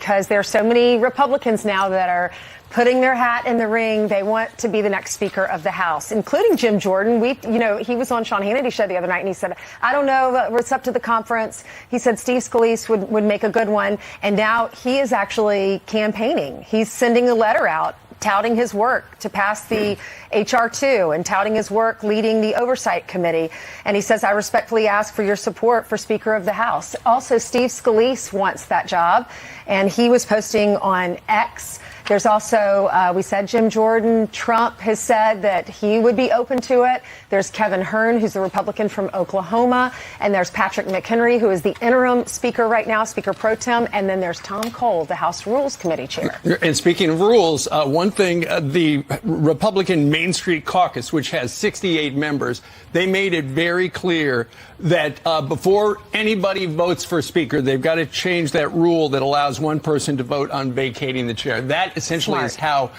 because there are so many Republicans now that are putting their hat in the ring. They want to be the next Speaker of the House, including Jim Jordan. He was on Sean Hannity's show the other night, and he said, I don't know, it's up to the conference. He said Steve Scalise would make a good one. And now he is actually campaigning. He's sending a letter out touting his work to pass the H.R. 2 and touting his work leading the Oversight Committee. And he says, I respectfully ask for your support for Speaker of the House. Also, Steve Scalise wants that job, and he was posting on X. There's also, we said Jim Jordan. Trump has said that he would be open to it. There's Kevin Hern, who's a Republican from Oklahoma. And there's Patrick McHenry, who is the interim speaker right now, Speaker Pro Tem. And then there's Tom Cole, the House Rules Committee chair. And speaking of rules, one thing, the Republican Main Street Caucus, which has 68 members, they made it very clear that before anybody votes for Speaker, they've got to change that rule that allows one person to vote on vacating the chair. That essentially is how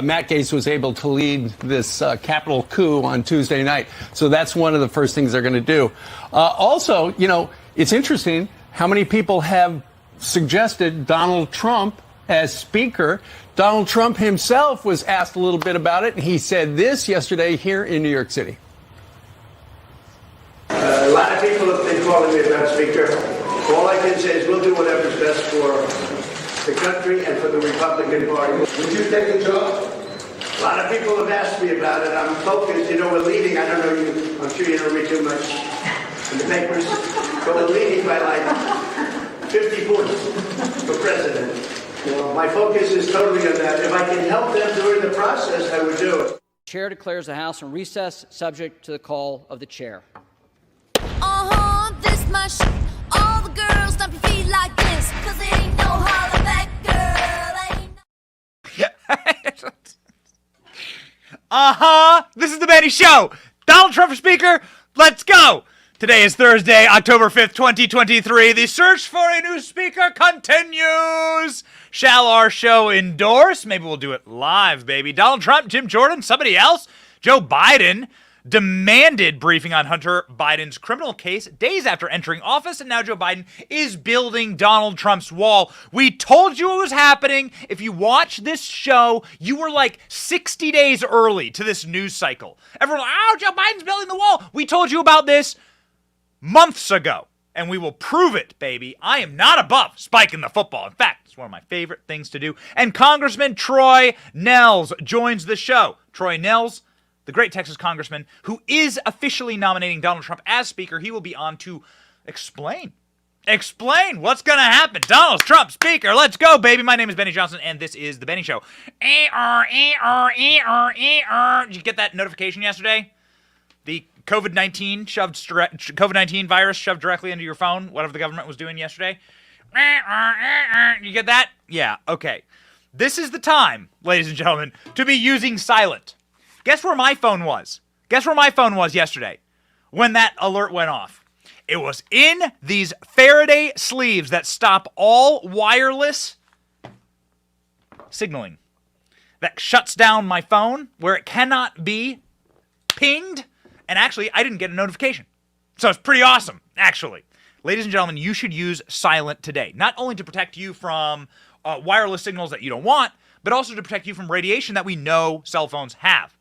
Matt Gaetz was able to lead this Capitol coup on Tuesday night. So that's one of the first things they're going to do. Also, it's interesting how many people have suggested Donald Trump as Speaker. Donald Trump himself was asked a little bit about it, and he said this yesterday here in New York City. A lot of people have been calling me about Speaker. All I can say is we'll do whatever's best for the country and for the Republican Party. Would you take the job? A lot of people have asked me about it. I'm focused. We're leading. I don't know you. I'm sure you don't read too much in the papers. But we're leading by like 50 points for president. My focus is totally on that. If I can help them during the process, I would do it. Chair declares the House in recess, subject to the call of the chair. This my shit. All the girls dump your feet like this, 'cause it ain't no holler back, girl. This is the Benny Show. Donald Trump for Speaker. Let's go. Today is Thursday, October 5th, 2023. The search for a new speaker continues. Shall our show endorse? Maybe we'll do it live, baby. Donald Trump, Jim Jordan, somebody else? Joe Biden demanded briefing on Hunter Biden's criminal case days after entering office, and now Joe Biden is building Donald Trump's wall. We told you it was happening. If you watch this show, you were like 60 days early to this news cycle. Everyone, Joe Biden's building the wall. We told you about this months ago, and we will prove it, baby. I am not above spiking the football. In fact, it's one of my favorite things to do. And Congressman Troy Nehls joins the show. Troy Nehls, the great Texas congressman who is officially nominating Donald Trump as Speaker. He will be on to explain what's going to happen. Donald Trump, Speaker. Let's go, baby. My name is Benny Johnson, and this is The Benny Show. Did you get that notification yesterday? The COVID-19 virus shoved directly into your phone, whatever the government was doing yesterday. You get that? Yeah, okay. This is the time, ladies and gentlemen, to be using silent. Guess where my phone was? Guess where my phone was yesterday when that alert went off? It was in these Faraday sleeves that stop all wireless signaling. That shuts down my phone where it cannot be pinged. And actually, I didn't get a notification. So it's pretty awesome, actually. Ladies and gentlemen, you should use silent today. Not only to protect you from wireless signals that you don't want, but also to protect you from radiation that we know cell phones have.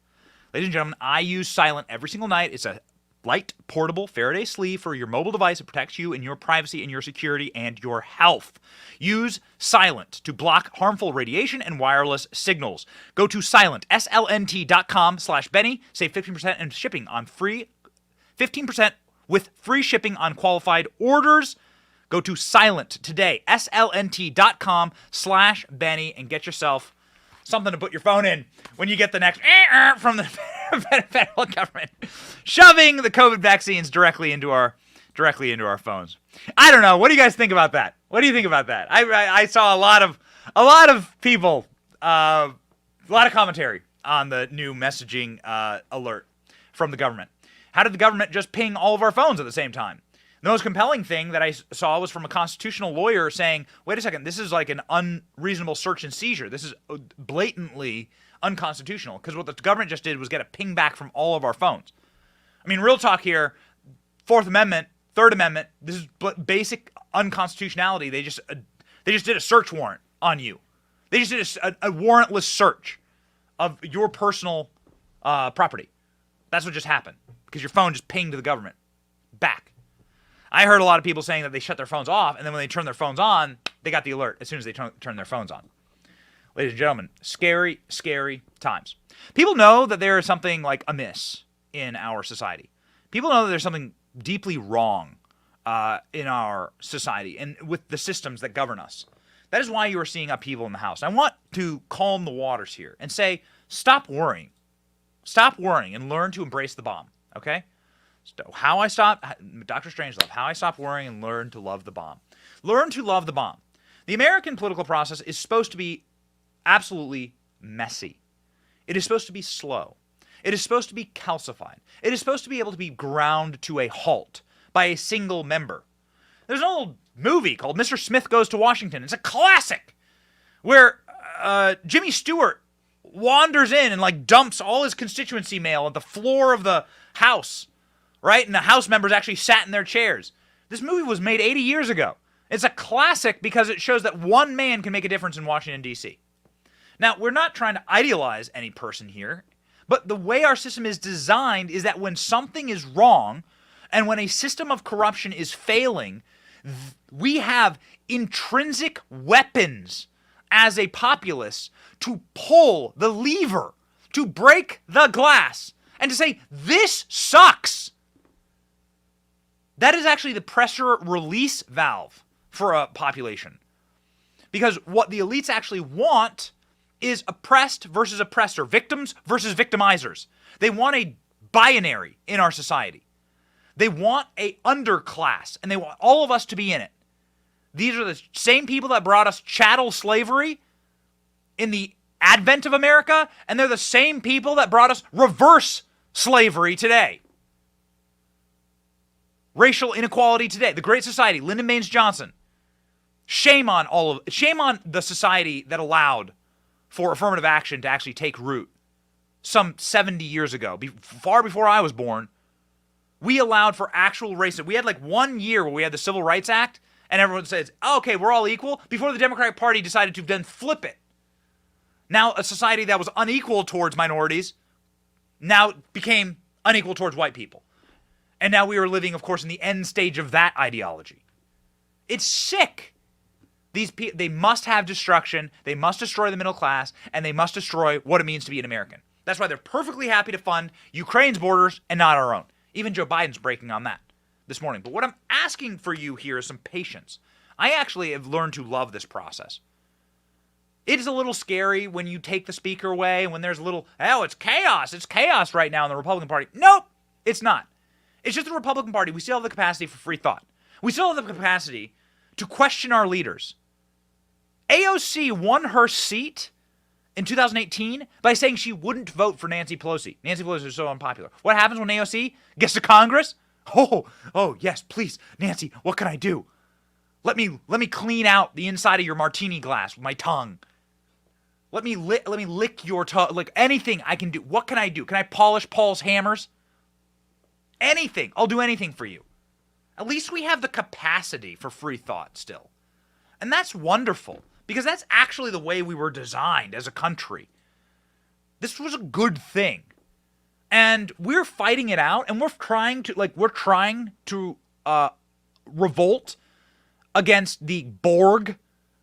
Ladies and gentlemen, I use silent every single night. It's a light, portable Faraday sleeve for your mobile device. It protects you and your privacy and your security and your health. Use silent to block harmful radiation and wireless signals. Go to silent, slnt.com/Benny. Save 15% and shipping on 15% with free shipping on qualified orders. Go to silent today, slnt.com/Benny, and get yourself something to put your phone in when you get the next from the federal government shoving the COVID vaccines directly into our phones. I don't know. What do you guys think about that? What do you think about that? I saw a lot of people, a lot of commentary on the new messaging alert from the government. How did the government just ping all of our phones at the same time? The most compelling thing that I saw was from a constitutional lawyer saying, wait a second, this is like an unreasonable search and seizure. This is blatantly unconstitutional, because what the government just did was get a ping back from all of our phones. I mean, real talk here, Fourth Amendment, Third Amendment, this is basic unconstitutionality. They just did a search warrant on you. They just did a warrantless search of your personal property. That's what just happened because your phone just pinged the government back. I heard a lot of people saying that they shut their phones off, and then when they turn their phones on, they got the alert as soon as they turn their phones on. Ladies and gentlemen, scary, scary times. People know that there is something like amiss in our society. People know that there's something deeply wrong in our society and with the systems that govern us. That is why you are seeing upheaval in the House. I want to calm the waters here and say, stop worrying. Stop worrying and learn to embrace the bomb, okay? So Dr. Strangelove, how I stopped worrying and learned to love the bomb. Learn to love the bomb. The American political process is supposed to be absolutely messy. It is supposed to be slow. It is supposed to be calcified. It is supposed to be able to be ground to a halt by a single member. There's an old movie called Mr. Smith Goes to Washington. It's a classic where Jimmy Stewart wanders in and like dumps all his constituency mail at the floor of the House, right? And the House members actually sat in their chairs. This movie was made 80 years ago. It's a classic because it shows that one man can make a difference in Washington, D.C. Now, we're not trying to idealize any person here, but the way our system is designed is that when something is wrong and when a system of corruption is failing, we have intrinsic weapons as a populace to pull the lever, to break the glass, and to say, this sucks. That is actually the pressure release valve for a population. Because what the elites actually want is oppressed versus oppressor, victims versus victimizers. They want a binary in our society. They want a underclass, and they want all of us to be in it. These are the same people that brought us chattel slavery in the advent of America, and they're the same people that brought us reverse slavery today. Racial inequality today, the Great Society, Lyndon Baines Johnson. Shame on the society that allowed for affirmative action to actually take root some 70 years ago, far before I was born. We allowed for actual racism. We had like 1 year where we had the Civil Rights Act, and everyone says, oh, okay, we're all equal, before the Democratic Party decided to then flip it. Now a society that was unequal towards minorities now became unequal towards white people. And now we are living, of course, in the end stage of that ideology. It's sick. They must have destruction, they must destroy the middle class, and they must destroy what it means to be an American. That's why they're perfectly happy to fund Ukraine's borders and not our own. Even Joe Biden's breaking on that this morning. But what I'm asking for you here is some patience. I actually have learned to love this process. It is a little scary when you take the speaker away, when there's a little, oh, it's chaos. It's chaos right now in the Republican Party. Nope, it's not. It's just the Republican Party. We still have the capacity for free thought. We still have the capacity to question our leaders. AOC won her seat in 2018 by saying she wouldn't vote for Nancy Pelosi. Nancy Pelosi is so unpopular. What happens when AOC gets to Congress? Oh, yes, please, Nancy, what can I do? Let me clean out the inside of your martini glass with my tongue. Let me lick your tongue. Like anything I can do. What can I do? Can I polish Paul's hammers? Anything. I'll do anything for you. At least we have the capacity for free thought still. And that's wonderful. Because that's actually the way we were designed as a country. This was a good thing. And we're fighting it out, and we're trying to revolt against the Borg,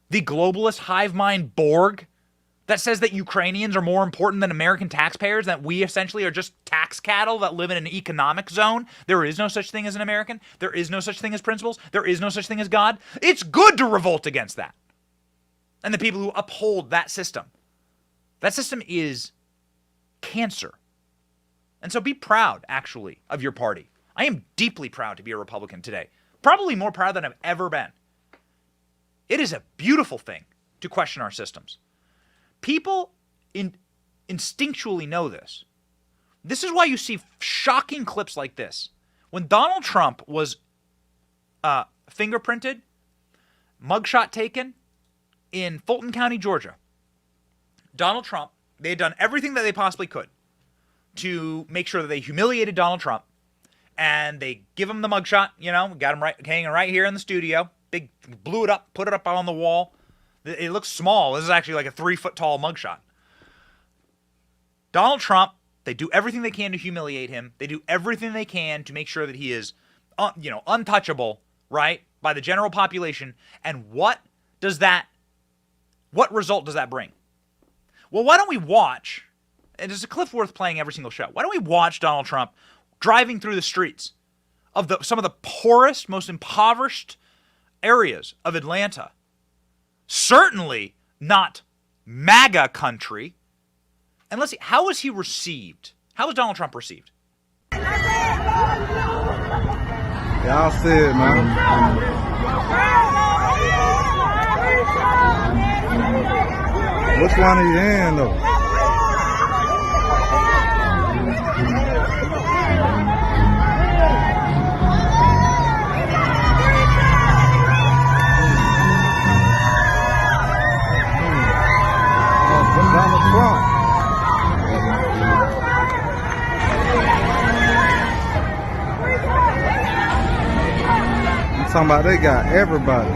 the globalist hive mind Borg, that says that Ukrainians are more important than American taxpayers, that we essentially are just tax cattle that live in an economic zone. There is no such thing as an American. There is no such thing as principles. There is no such thing as God. It's good to revolt against that. And the people who uphold that system. That system is cancer. And so be proud, actually, of your party. I am deeply proud to be a Republican today. Probably more proud than I've ever been. It is a beautiful thing to question our systems. People instinctually know this. This is why you see shocking clips like this. When Donald Trump was fingerprinted, mugshot taken, in Fulton County, Georgia, Donald Trump, they had done everything that they possibly could to make sure that they humiliated Donald Trump, and they give him the mugshot, got him hanging right here in the studio, blew it up, put it up on the wall, It looks small. This is actually like a 3-foot-tall mugshot. Donald Trump, they do everything they can to humiliate him. They do everything they can to make sure that he is, untouchable, right, by the general population. And what result does that bring? Well, why don't we watch, and there's a clip worth playing every single show. Why don't we watch Donald Trump driving through the streets of some of the poorest, most impoverished areas of Atlanta? Certainly not MAGA country. And let's see, how was he received? How was Donald Trump received? Y'all see it, man. Which one are you in, though? Donald Trump. I'm talking about they got everybody.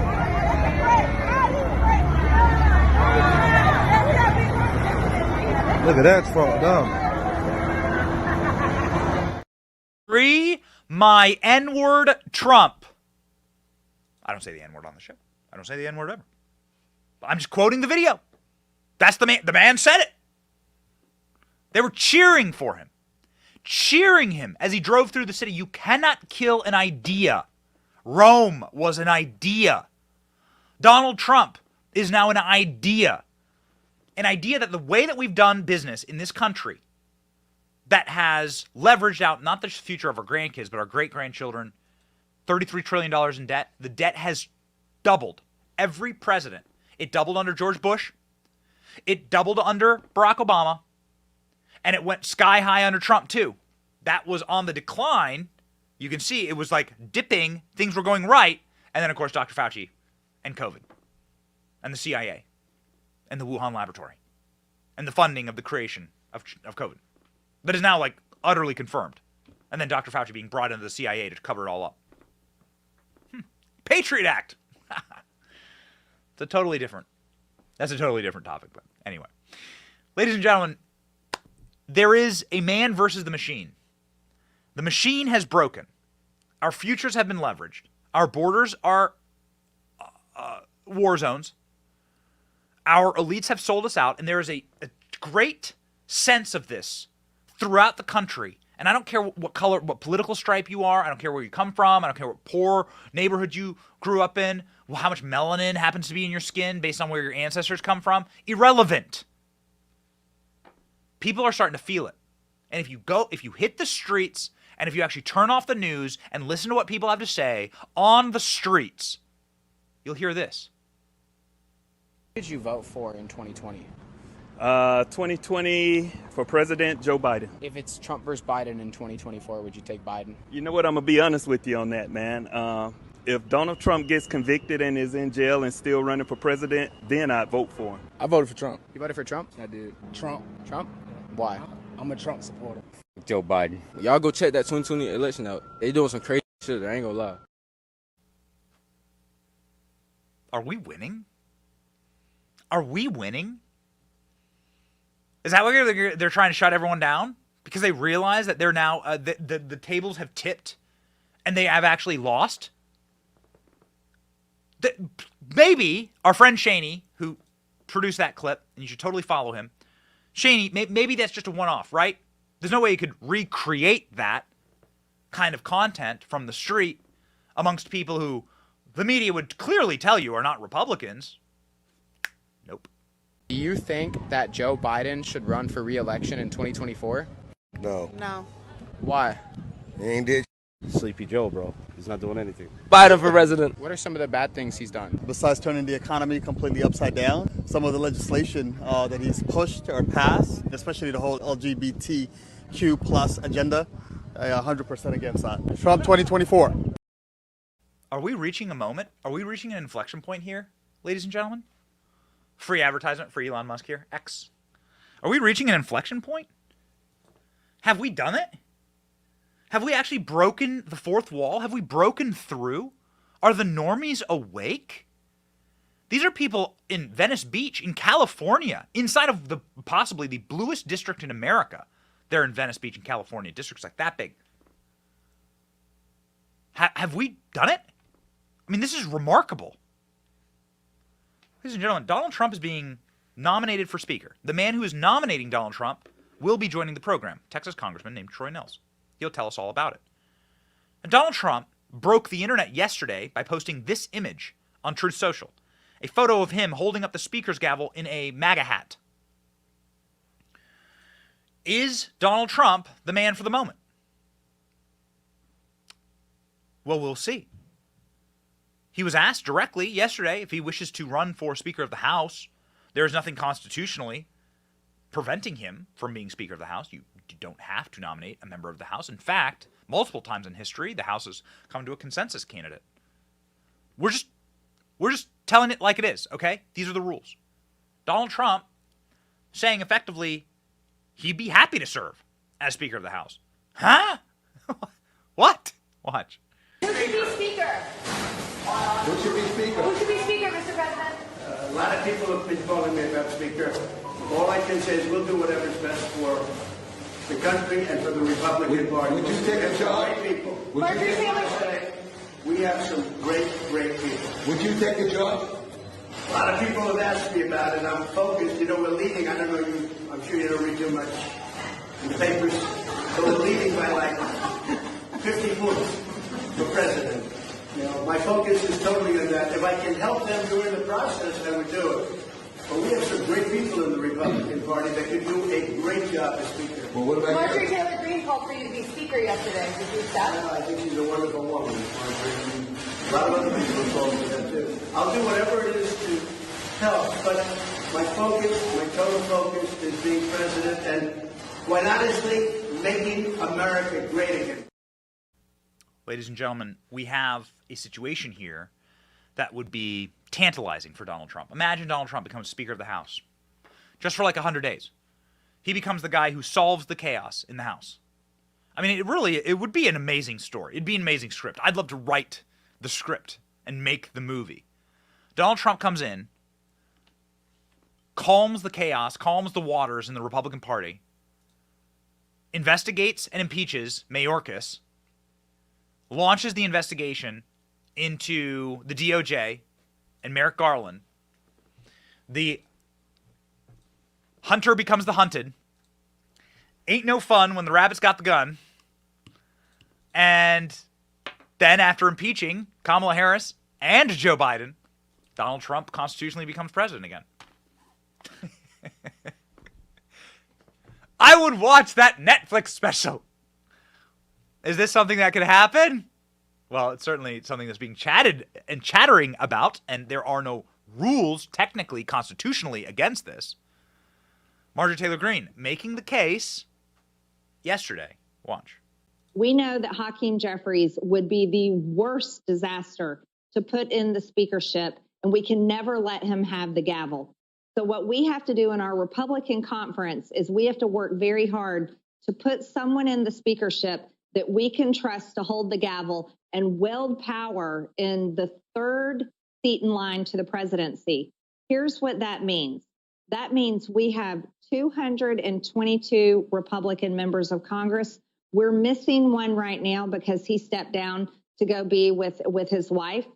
Look at that fucked up. Free my N-word Trump. I don't say the N-word on the show. I don't say the N-word ever. I'm just quoting the video. That's the man. The man said it. They were cheering for him. Cheering him as he drove through the city. You cannot kill an idea. Rome was an idea. Donald Trump is now an idea. An idea that the way that we've done business in this country that has leveraged out not the future of our grandkids, but our great-grandchildren, $33 trillion in debt. The debt has doubled. Every president. It doubled under George Bush. It doubled under Barack Obama. And it went sky high under Trump, too. That was on the decline. You can see it was like dipping. Things were going right. And then, of course, Dr. Fauci and COVID and the CIA and the Wuhan laboratory and the funding of the creation of COVID. That is now like utterly confirmed. And then Dr. Fauci being brought into the CIA to cover it all up. Patriot Act. That's a totally different topic. But anyway, ladies and gentlemen, there is a man versus the machine. The machine has broken. Our futures have been leveraged. Our borders are war zones. Our elites have sold us out, and there is a great sense of this throughout the country. And I don't care what color, what political stripe you are. I don't care where you come from. I don't care what poor neighborhood you grew up in. How much melanin happens to be in your skin based on where your ancestors come from. Irrelevant. People are starting to feel it. And if you hit the streets, and if you actually turn off the news and listen to what people have to say on the streets, you'll hear this. Who did you vote for in 2020? 2020 for President Joe Biden. If it's Trump versus Biden in 2024, would you take Biden? You know what? I'm going to be honest with you on that, man. If Donald Trump gets convicted and is in jail and still running for president, then I'd vote for him. I voted for Trump. You voted for Trump? I did. Trump. Why? I'm a Trump supporter. Joe Biden. Y'all go check that 2020 election out. They doing some crazy shit. I ain't gonna lie. Are we winning? Are we winning? Is that why they're trying to shut everyone down? Because they realize that they're now, the tables have tipped and they have actually lost? Maybe our friend Shaney, who produced that clip, and you should totally follow him, Shaney, maybe that's just a one-off, right? There's no way you could recreate that kind of content from the street amongst people who the media would clearly tell you are not Republicans. Nope. Do you think that Joe Biden should run for re-election in 2024? No. Why? He ain't did. Sleepy Joe, bro. He's not doing anything. Biden for president. What are some of the bad things he's done? Besides turning the economy completely upside down, some of the legislation that he's pushed or passed, especially the whole LGBTQ plus agenda, 100% against that. Trump 2024. Are we reaching a moment? Are we reaching an inflection point here, ladies and gentlemen? Free advertisement for Elon Musk here, X. Are we reaching an inflection point? Have we done it? Have we actually broken the fourth wall? Have we broken through? Are the normies awake? These are people in Venice Beach, in California, inside of possibly the bluest district in America. They're in Venice Beach in California. Districts like that big. Have we done it? I mean, this is remarkable. Ladies and gentlemen, Donald Trump is being nominated for Speaker. The man who is nominating Donald Trump will be joining the program, Texas Congressman named Troy Nehls. He'll tell us all about it. And Donald Trump broke the internet yesterday by posting this image on Truth Social, a photo of him holding up the Speaker's gavel in a MAGA hat. Is Donald Trump the man for the moment? Well, we'll see. He was asked directly yesterday if he wishes to run for Speaker of the House. There is nothing constitutionally preventing him from being Speaker of the House. You don't have to nominate a member of the House. In fact, multiple times in history, the House has come to a consensus candidate. We're just telling it like it is, okay? These are the rules. Donald Trump saying effectively he'd be happy to serve as Speaker of the House. Huh? What? Watch. Who should be Speaker? Who should be Speaker? Who should be Speaker, Mr. President? A lot of people have been calling me about Speaker. All I can say is we'll do whatever's best for the country and for the Republican Party. Would you take a job? People. Marjorie Taylor Greene. We have some great people. Would you take a job? A lot of people have asked me about it. I'm focused. You know, we're leading. I don't know you. I'm sure you don't read too much in the papers. But we're leading by like 50 points for president. You know, my focus is totally on that. If I can help them during the process, I would do it. But we have some great people in the Republican Party that could do a great job as Speaker. Well, what about Marjorie Taylor Greene called for you to be Speaker yesterday. Did you accept? I think she's a wonderful woman. A lot of other people have told me that too. I'll do whatever it is to help, but my focus, my total focus is being president and, quite honestly, making America great again. Ladies and gentlemen, we have a situation here that would be tantalizing for Donald Trump. Imagine Donald Trump becomes Speaker of the House just for like 100 days. He becomes the guy who solves the chaos in the House. I mean, it would be an amazing story. It'd be an amazing script. I'd love to write the script and make the movie. Donald Trump comes in, calms the chaos, calms the waters in the Republican Party, investigates and impeaches Mayorkas, launches the investigation into the DOJ and Merrick Garland. The hunter becomes the hunted. Ain't no fun when the rabbit's got the gun. And then after impeaching Kamala Harris and Joe Biden, Donald Trump constitutionally becomes president again. I would watch that Netflix special. Is this something that could happen? Well, it's certainly something that's being chatted and chattering about, and there are no rules technically, constitutionally against this. Marjorie Taylor Greene making the case yesterday. Watch. We know that Hakeem Jeffries would be the worst disaster to put in the speakership, and we can never let him have the gavel. So what we have to do in our Republican conference is we have to work very hard to put someone in the speakership that we can trust to hold the gavel and wield power in the third seat in line to the presidency. Here's what that means. That means we have 222 Republican members of Congress. We're missing one right now because he stepped down to go be with his wife.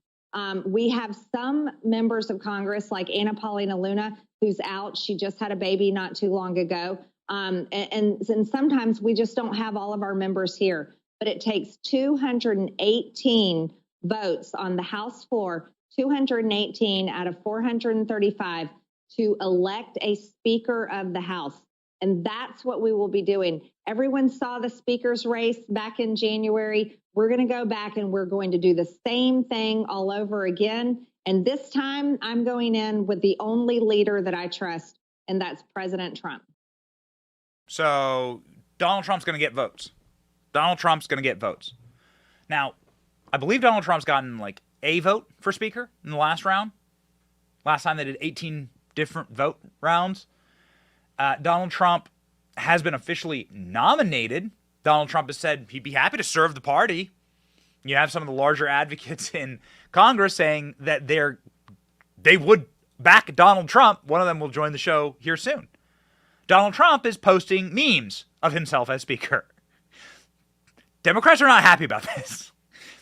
We have some members of Congress like Anna Paulina Luna, who's out. She just had a baby not too long ago. And sometimes we just don't have all of our members here. But it takes 218 votes on the House floor, 218 out of 435 to elect a Speaker of the House. And that's what we will be doing. Everyone saw the Speaker's race back in January. We're going to go back and we're going to do the same thing all over again. And this time I'm going in with the only leader that I trust, and that's President Trump. So Donald Trump's going to get votes. Donald Trump's going to get votes. Now, I believe Donald Trump's gotten like a vote for Speaker in the last round. Last time they did 18 different vote rounds. Donald Trump has been officially nominated. Donald Trump has said he'd be happy to serve the party. You have some of the larger advocates in Congress saying that they would back Donald Trump. One of them will join the show here soon. Donald Trump is posting memes of himself as speaker. Democrats are not happy about this.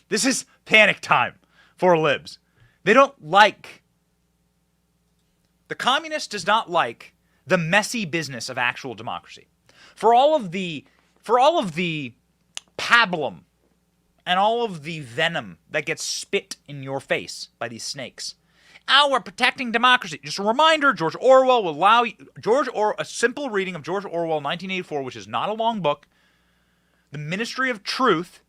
This is panic time for libs. They don't like, the communist does not like the messy business of actual democracy. For all of the pablum and all of the venom that gets spit in your face by these snakes. Oh, we're protecting democracy. Just a reminder, George Orwell will allow you, a simple reading of George Orwell 1984, which is not a long book. The Ministry of Truth,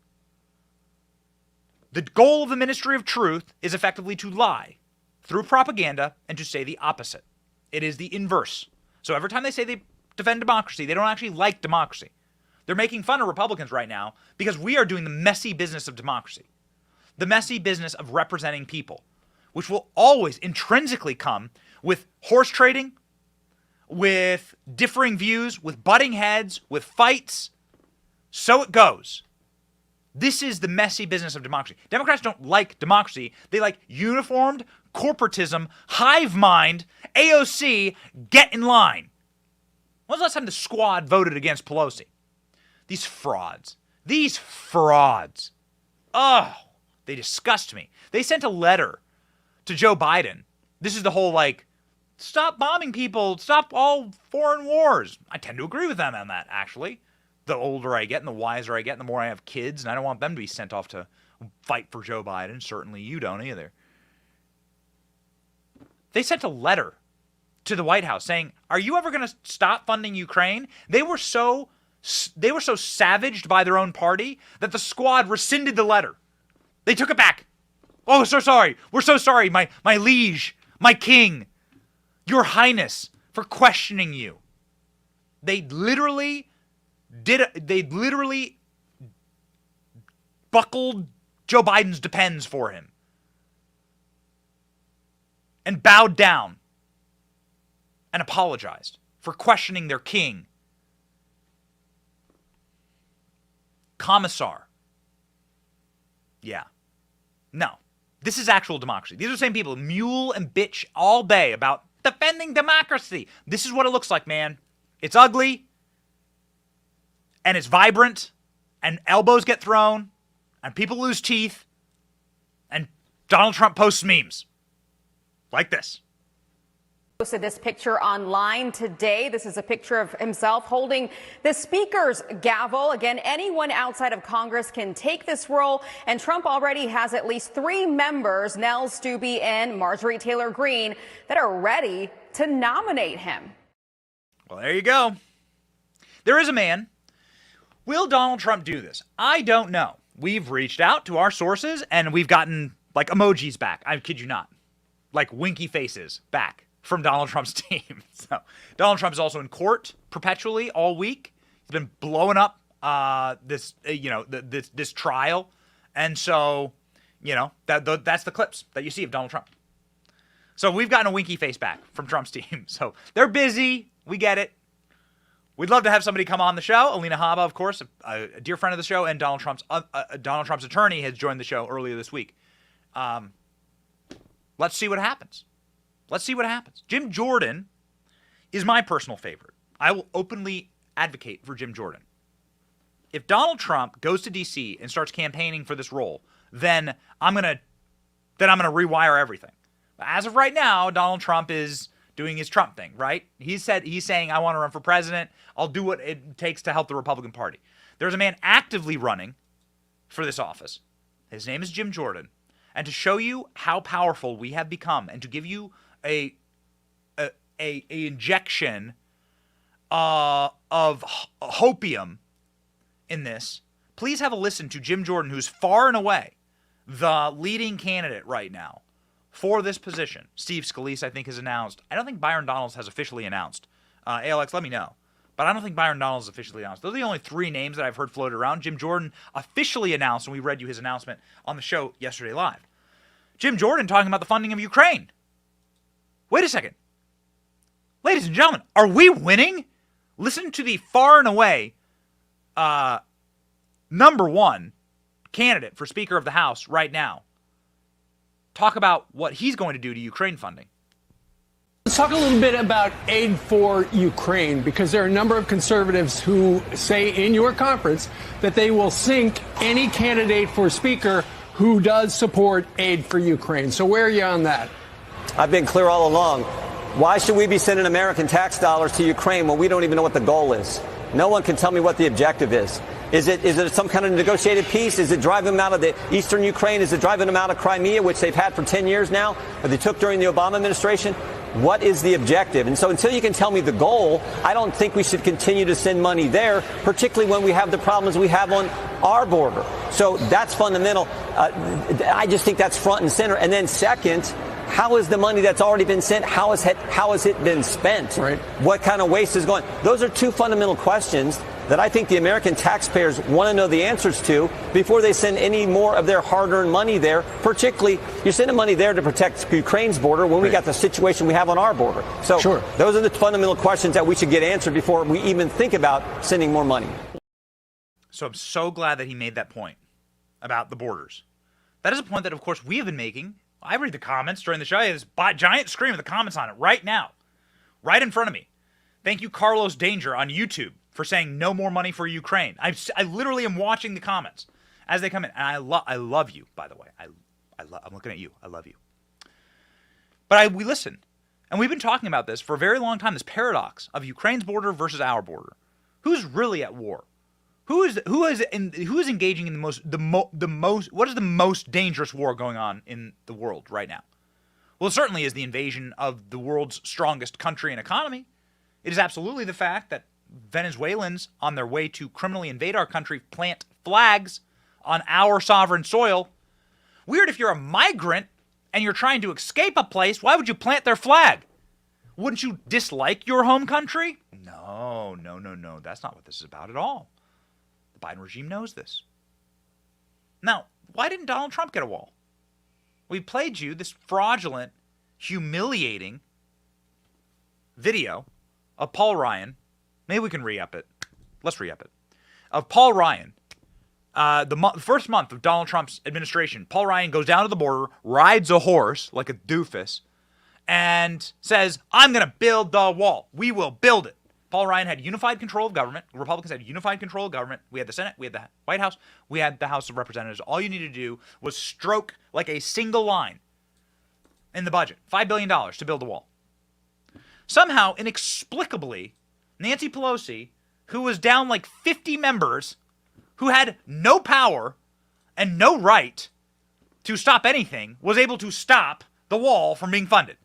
the goal of the Ministry of Truth is effectively to lie through propaganda and to say the opposite. It is the inverse. So every time they say they defend democracy, they don't actually like democracy. They're making fun of Republicans right now because we are doing the messy business of democracy, the messy business of representing people, which will always intrinsically come with horse trading, with differing views, with butting heads, with fights. So it goes. This is the messy business of democracy. Democrats don't like democracy. They like uniformed corporatism, hive mind, AOC, get in line. When was the last time the squad voted against Pelosi? These frauds. These frauds. Oh, they disgust me. They sent a letter to Joe Biden. This is the whole, like, stop bombing people, stop all foreign wars. I tend to agree with them on that, actually. The older I get and the wiser I get and the more I have kids, and I don't want them to be sent off to fight for Joe Biden. Certainly you don't either. They sent a letter to the White House saying, are you ever going to stop funding Ukraine? They were so savaged by their own party that the squad rescinded the letter. They took it back. Oh, so sorry. We're so sorry, my liege, my king, your highness, for questioning you. They literally buckled Joe Biden's depends for him and bowed down and apologized for questioning their king. Commissar. Yeah. No. This is actual democracy. These are the same people who mule and bitch all day about defending democracy. This is what it looks like, man. It's ugly, and it's vibrant, and elbows get thrown, and people lose teeth, and Donald Trump posts memes like this. Posted this picture online today. This is a picture of himself holding the speaker's gavel. Again, anyone outside of Congress can take this role, and Trump already has at least 3 members, Nehls, Stubbe, and Marjorie Taylor Greene, that are ready to nominate him. Well, there you go. There is a man. Will Donald Trump do this? I don't know. We've reached out to our sources, and we've gotten, like, emojis back. I kid you not. Like winky faces back from Donald Trump's team. So Donald Trump is also in court perpetually all week. He's been blowing up this trial, and so that's the clips that you see of Donald Trump. So we've gotten a winky face back from Trump's team. So they're busy. We get it. We'd love to have somebody come on the show. Alina Habba, of course, a dear friend of the show, and Donald Trump's attorney has joined the show earlier this week. Let's see what happens. Let's see what happens. Jim Jordan is my personal favorite. I will openly advocate for Jim Jordan. If Donald Trump goes to D.C. and starts campaigning for this role, then I'm gonna rewire everything. As of right now, Donald Trump is doing his Trump thing, right? He's saying, I want to run for president. I'll do what it takes to help the Republican Party. There's a man actively running for this office. His name is Jim Jordan. And to show you how powerful we have become, and to give you a injection of hopium in this, please have a listen to Jim Jordan, who's far and away the leading candidate right now for this position. Steve Scalise, I think, has announced. I don't think Byron Donalds has officially announced. ALX, let me know. But I don't think Byron Donalds has officially announced. Those are the only 3 names that I've heard floated around. Jim Jordan officially announced, and we read you his announcement on the show yesterday live. Jim Jordan talking about the funding of Ukraine. Wait a second. Ladies and gentlemen, are we winning? Listen to the far and away number 1 candidate for Speaker of the House right now talk about what he's going to do to Ukraine funding. Let's talk a little bit about aid for Ukraine, because there are a number of conservatives who say in your conference that they will sink any candidate for speaker who does support aid for Ukraine. So where are you on that? I've been clear all along. Why should we be sending American tax dollars to Ukraine when we don't even know what the goal is? No one can tell me what the objective is. Is it some kind of negotiated peace? Is it driving them out of the eastern Ukraine? Is it driving them out of Crimea, which they've had for 10 years now, or they took during the Obama administration? What is the objective? And so until you can tell me the goal, I don't think we should continue to send money there, particularly when we have the problems we have on our border. So that's fundamental. I just think that's front and center. And then second, how is the money that's already been sent, how has it been spent? Right. What kind of waste is going? Those are two fundamental questions that I think the American taxpayers want to know the answers to before they send any more of their hard-earned money there. Particularly, you're sending money there to protect Ukraine's border when we got the situation we have on our border. So those are the fundamental questions that we should get answered before we even think about sending more money. So I'm so glad that he made that point about the borders. That is a point that, of course, we have been making. I read the comments during the show. I have this giant screen with the comments on it right now, right in front of me. Thank you, Carlos Danger on YouTube, for saying no more money for Ukraine. I literally am watching the comments as they come in. And I love you, by the way. I'm looking at you. I love you. But we listen. And we've been talking about this for a very long time, this paradox of Ukraine's border versus our border. Who's really at war? Who is engaging in what is the most dangerous war going on in the world right now? Well, it certainly is the invasion of the world's strongest country and economy. It is absolutely the fact that Venezuelans, on their way to criminally invade our country, plant flags on our sovereign soil. Weird, if you're a migrant and you're trying to escape a place, why would you plant their flag? Wouldn't you dislike your home country? No. That's not what this is about at all. The Biden regime knows this. Now, why didn't Donald Trump get a wall? We played you this fraudulent, humiliating video of Paul Ryan. Maybe we can re-up it. Let's re-up it. Of Paul Ryan. The first month of Donald Trump's administration, Paul Ryan goes down to the border, rides a horse like a doofus, and says, I'm going to build the wall. We will build it. Paul Ryan had unified control of government. Republicans had unified control of government. We had the Senate. We had the White House. We had the House of Representatives. All you needed to do was stroke like a single line in the budget. $5 billion to build the wall. Somehow, inexplicably, Nancy Pelosi, who was down like 50 members, who had no power and no right to stop anything, was able to stop the wall from being funded.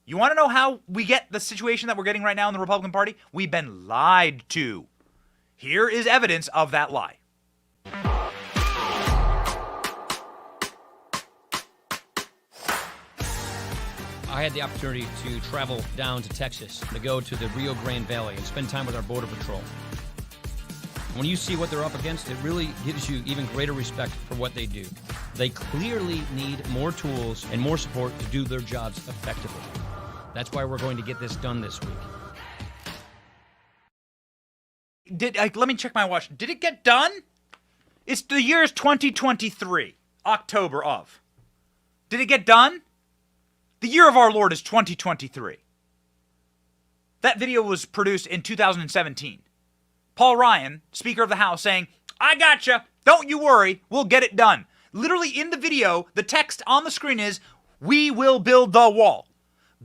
You want to know how we get the situation that we're getting right now in the Republican Party? We've been lied to. Here is evidence of that lie. I had the opportunity to travel down to Texas, to go to the Rio Grande Valley and spend time with our Border Patrol. When you see what they're up against, it really gives you even greater respect for what they do. They clearly need more tools and more support to do their jobs effectively. That's why we're going to get this done this week. Let me check my watch. Did it get done? It's the year is 2023, October of. Did it get done? The year of our Lord is 2023. That video was produced in 2017. Paul Ryan, Speaker of the House, saying, I gotcha. Don't you worry. We'll get it done. Literally in the video, the text on the screen is, we will build the wall.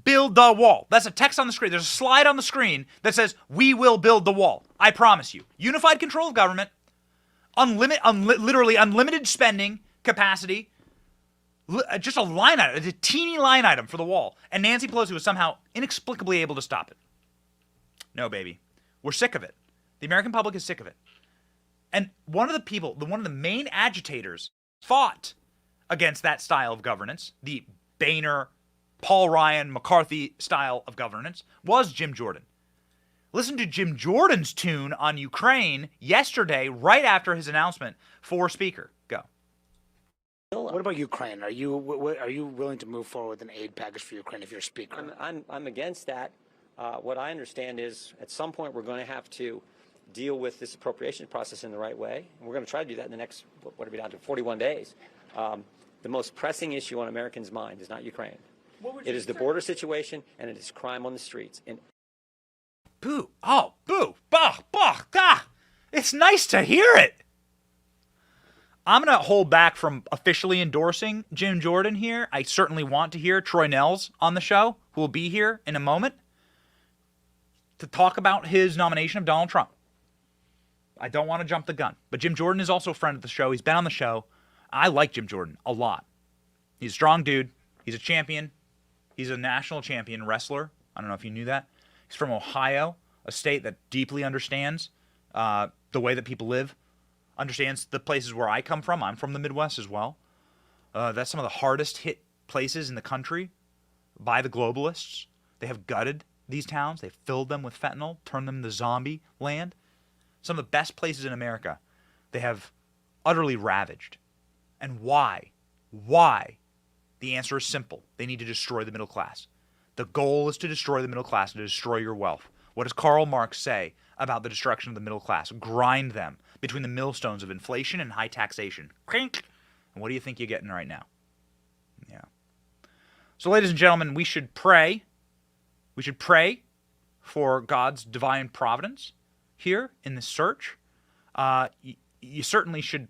Build the wall. That's a text on the screen. There's a slide on the screen that says, we will build the wall. I promise you. Unified control of government, literally unlimited spending capacity, just a line item, a teeny line item for the wall. And Nancy Pelosi was somehow inexplicably able to stop it. No, baby. We're sick of it. The American public is sick of it. And one of the main agitators fought against that style of governance, the Boehner, Paul Ryan, McCarthy style of governance, was Jim Jordan. Listen to Jim Jordan's tune on Ukraine yesterday, right after his announcement for Speaker. Go. What about Ukraine? Are you willing to move forward with an aid package for Ukraine if you're Speaker? I'm against that. What I understand is at some point we're going to have to deal with this appropriation process in the right way. And we're going to try to do that in the next, what are we down to, 41 days. The most pressing issue on Americans' mind is not Ukraine. It is the border situation, and it is crime on the streets. And boo. Oh, boo. Bah, bah, ah. It's nice to hear it. I'm going to hold back from officially endorsing Jim Jordan here. I certainly want to hear Troy Nehls on the show, who will be here in a moment, to talk about his nomination of Donald Trump. I don't want to jump the gun. But Jim Jordan is also a friend of the show. He's been on the show. I like Jim Jordan a lot. He's a strong dude. He's a champion. He's a national champion wrestler. I don't know if you knew that. He's from Ohio, a state that deeply understands the way that people live, understands the places where I come from. I'm from the Midwest as well. That's some of the hardest hit places in the country by the globalists. They have gutted these towns. They've filled them with fentanyl, turned them to zombie land. Some of the best places in America, they have utterly ravaged. And why? Why? The answer is simple. They need to destroy the middle class. The goal is to destroy the middle class and to destroy your wealth. What does Karl Marx say about the destruction of the middle class? Grind them between the millstones of inflation and high taxation. Crink. And what do you think you're getting right now? Yeah. So, ladies and gentlemen, we should pray. We should pray for God's divine providence here in this search. You certainly should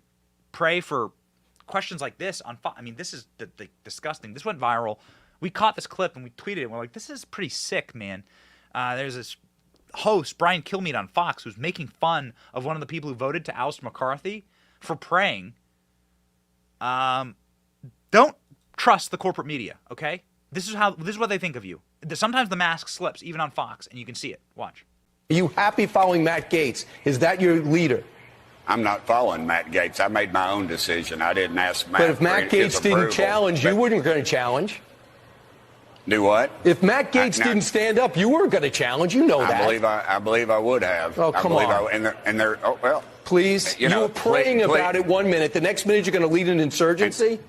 pray for questions like this on Fox. I mean, this is disgusting. This went viral. We caught this clip and we tweeted it. And we're like, this is pretty sick, man. There's this host, Brian Kilmeade on Fox, who's making fun of one of the people who voted to oust McCarthy for praying. Don't trust the corporate media, okay? This is what they think of you. Sometimes the mask slips, even on Fox, and you can see it. Watch. Are you happy following Matt Gaetz? Is that your leader? I'm not following Matt Gaetz. I made my own decision. I didn't ask Matt. But if Matt Gaetz didn't challenge, you weren't going to challenge. Do what? If Matt Gaetz didn't stand up, you weren't going to challenge. You know that. I believe I would have. Oh, come on. Please. You were praying about it 1 minute. The next minute, you're going to lead an insurgency?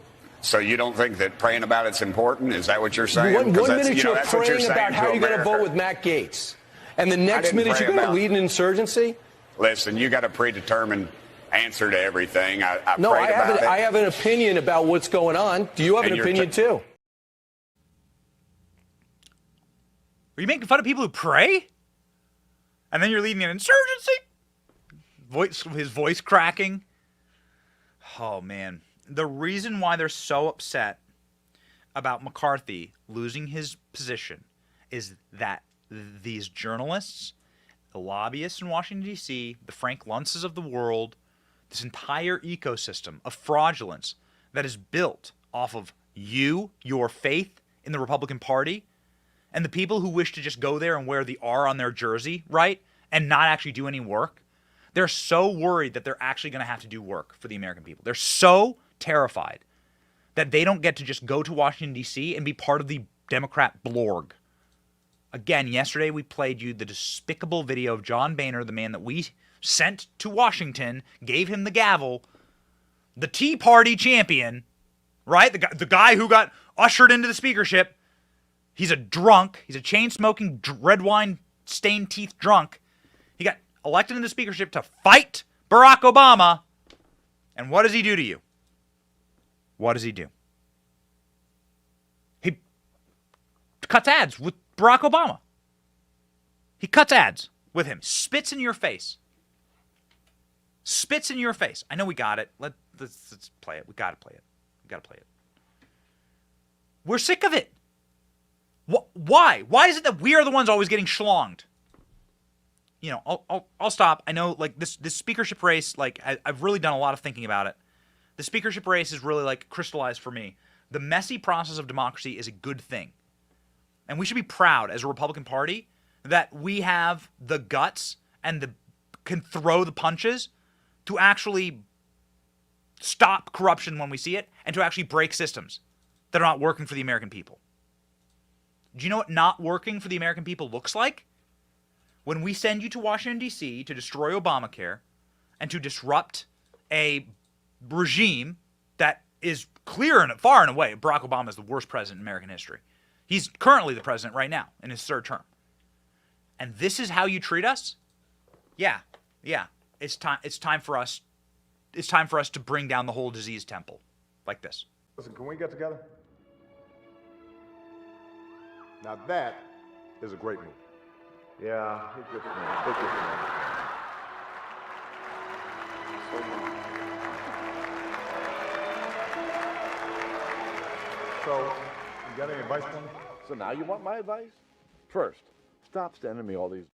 So you don't think that praying about it's important? Is that what you're saying? One minute you're praying about how you're going to vote with Matt Gaetz. And the next minute you're going to lead an insurgency? Listen, you got a predetermined answer to everything. I have an opinion about what's going on. Do you have an opinion too? Are you making fun of people who pray? And then you're leading an insurgency? His voice cracking. Oh, man. The reason why they're so upset about McCarthy losing his position is that these journalists, the lobbyists in Washington, D.C., the Frank Luntzes of the world, this entire ecosystem of fraudulence that is built off of your faith in the Republican Party, and the people who wish to just go there and wear the R on their jersey, right, and not actually do any work, they're so worried that they're actually going to have to do work for the American people. They're so terrified that they don't get to just go to Washington, D.C. and be part of the Democrat blorg. Again, yesterday we played you the despicable video of John Boehner, the man that we sent to Washington, gave him the gavel, the Tea Party champion, right? The guy who got ushered into the speakership. He's a drunk. He's a chain-smoking, red wine-stained teeth drunk. He got elected into the speakership to fight Barack Obama. And what does he do to you? What does he do? He cuts ads with Barack Obama. He cuts ads with him. Spits in your face. Spits in your face. I know we got it. Let's play it. We got to play it. We got to play it. We're sick of it. Why? Why is it that we are the ones always getting schlonged? You know, I'll stop. I know, like, this speakership race, like, I've really done a lot of thinking about it. The speakership race is really, like, crystallized for me. The messy process of democracy is a good thing. And we should be proud as a Republican Party that we have the guts and can throw the punches to actually stop corruption when we see it and to actually break systems that are not working for the American people. Do you know what not working for the American people looks like? When we send you to Washington, D.C. to destroy Obamacare and to disrupt a regime that is clear and far and away, Barack Obama is the worst president in American history. He's currently the president right now in his third term. And this is how you treat us? Yeah. It's time for us to bring down the whole disease temple like this. Listen, can we get together? Now that is a great move. Yeah, it's good for me. It's good for me. So, you got any advice for me? So now you want my advice? First, stop sending me all these.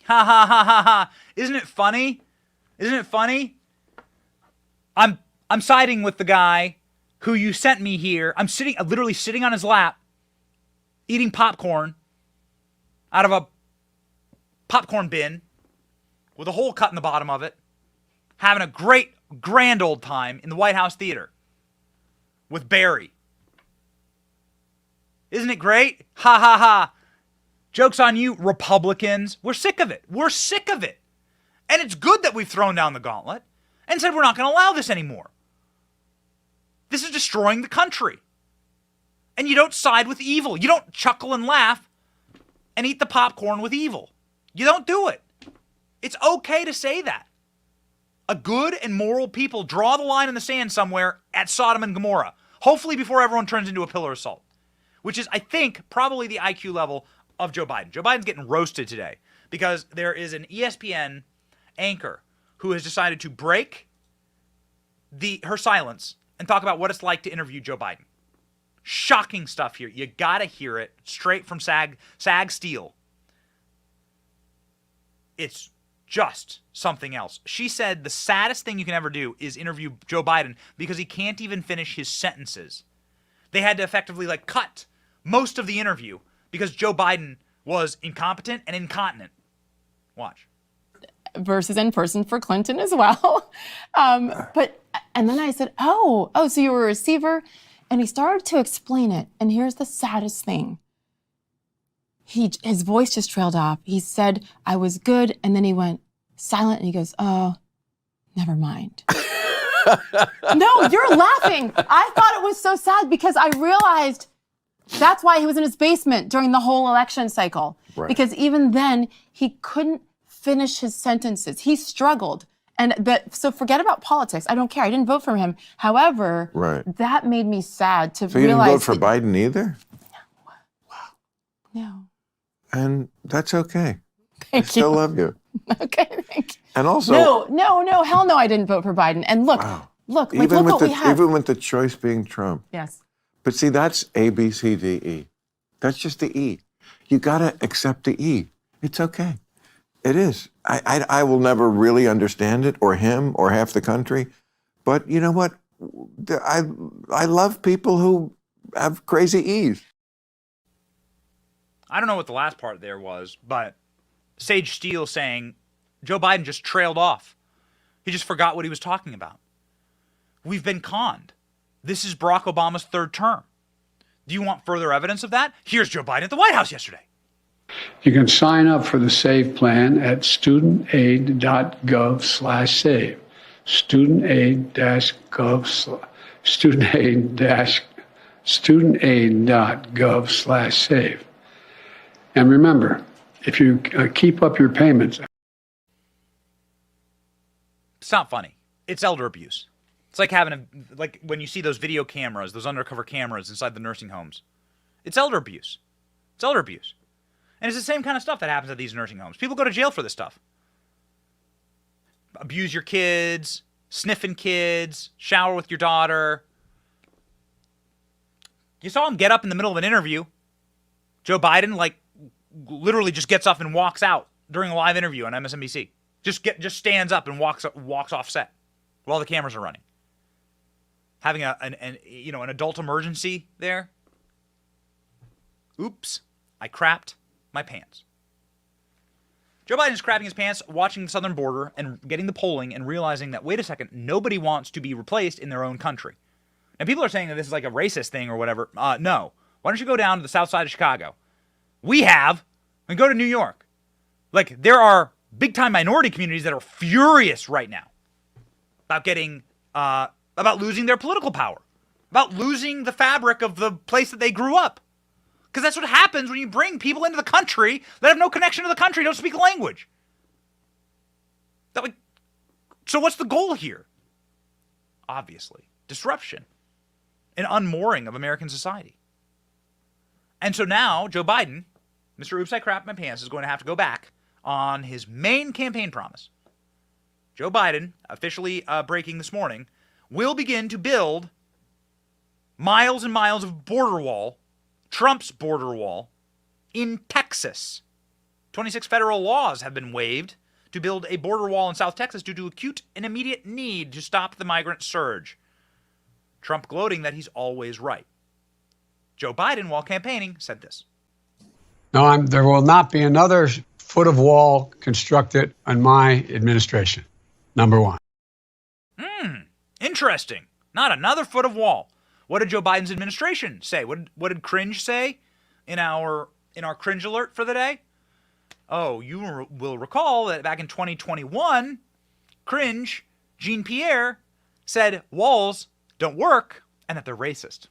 Ha ha ha ha ha. Isn't it funny? Isn't it funny? I'm siding with the guy who you sent me here. I'm literally sitting on his lap, eating popcorn out of a popcorn bin with a hole cut in the bottom of it, having a great, grand old time in the White House Theater with Barry. Isn't it great? Ha ha ha. Joke's on you, Republicans. We're sick of it. We're sick of it. And it's good that we've thrown down the gauntlet and said we're not going to allow this anymore. This is destroying the country. And you don't side with evil. You don't chuckle and laugh and eat the popcorn with evil. You don't do it. It's okay to say that. A good and moral people draw the line in the sand somewhere at Sodom and Gomorrah. Hopefully before everyone turns into a pillar of salt. Which is, I think, probably the IQ level of Joe Biden. Joe Biden's getting roasted today because there is an ESPN anchor who has decided to break her silence and talk about what it's like to interview Joe Biden. Shocking stuff here. You gotta hear it straight from SAG Steel. It's just something else. She said the saddest thing you can ever do is interview Joe Biden because he can't even finish his sentences. They had to effectively cut most of the interview because Joe Biden was incompetent and incontinent. Watch. Versus in person for Clinton as well. And then I said, oh, so you were a receiver? And he started to explain it. And here's the saddest thing. His voice just trailed off. He said, I was good. And then he went silent and he goes, oh, never mind. No, you're laughing. I thought it was so sad because I realized that's why he was in his basement during the whole election cycle. Right. Because even then, he couldn't finish his sentences. He struggled. So forget about politics. I don't care. I didn't vote for him. However, that made me sad to realize. So you didn't vote for Biden either? No. And that's okay. Thank I still love you. Okay, thank you. And also. No, hell no, I didn't vote for Biden. And look, look what we have. Even with the choice being Trump. Yes. But see, that's A, B, C, D, E. That's just the E. You got to accept the E. It's okay. It is. I will never really understand it, or him, or half the country. But you know what? I love people who have crazy E's. I don't know what the last part there was, but Sage Steele saying Joe Biden just trailed off. He just forgot what he was talking about. We've been conned. This is Barack Obama's third term. Do you want further evidence of that? Here's Joe Biden at the White House yesterday. You can sign up for the SAVE plan at studentaid.gov/save. studentaid.gov/save. And remember, if you keep up your payments. It's not funny. It's elder abuse. It's like like when you see those video cameras, those undercover cameras inside the nursing homes. It's elder abuse. It's elder abuse. And it's the same kind of stuff that happens at these nursing homes. People go to jail for this stuff. Abuse your kids, sniffing kids, shower with your daughter. You saw him get up in the middle of an interview. Joe Biden, literally just gets up and walks out during a live interview on MSNBC. Just stands up and walks off set while the cameras are running. Having an adult emergency there. Oops, I crapped my pants. Joe Biden's crapping his pants, watching the southern border and getting the polling and realizing that, wait a second, nobody wants to be replaced in their own country. And people are saying that this is like a racist thing or whatever. No. Why don't you go down to the south side of Chicago? And go to New York. There are big-time minority communities that are furious right now about losing their political power, about losing the fabric of the place that they grew up. Because that's what happens when you bring people into the country that have no connection to the country, don't speak the language. So what's the goal here? Obviously, disruption, an unmooring of American society. And so now Joe Biden, Mr. Oops, I Crap My Pants, is going to have to go back on his main campaign promise. Joe Biden, officially breaking this morning, will begin to build miles and miles of border wall, Trump's border wall, in Texas. 26 federal laws have been waived to build a border wall in South Texas due to acute and immediate need to stop the migrant surge. Trump gloating that he's always right. Joe Biden, while campaigning, said this. No, there will not be another foot of wall constructed on my administration. Number one. Interesting. Not another foot of wall. What did Joe Biden's administration say? What did Cringe say in our Cringe alert for the day? Oh, you will recall that back in 2021, Cringe, Jean-Pierre, said walls don't work and that they're racist.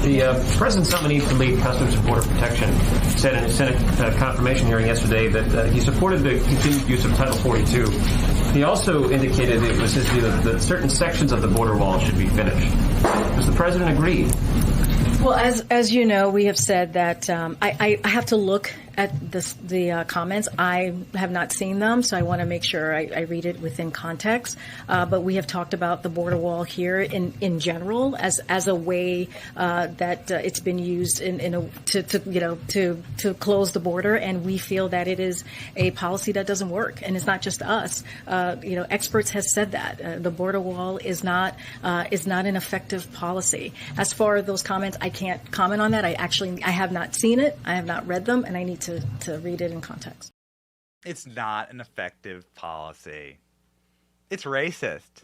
The president's nominee for lead Customs and Border Protection said in a Senate confirmation hearing yesterday that he supported the continued use of Title 42. He also indicated it was his view that certain sections of the border wall should be finished. Does the president agree? Well, as you know, we have said that I have to look at the comments. I have not seen them, so I want to make sure I read it within context. But we have talked about the border wall here in general as a way that it's been used to close the border, and we feel that it is a policy that doesn't work. And it's not just us. Experts have said that the border wall is not an effective policy. As far as those comments, I can't comment on that. I have not seen it. I have not read them, and I need to read it in context. It's not an effective policy. It's racist.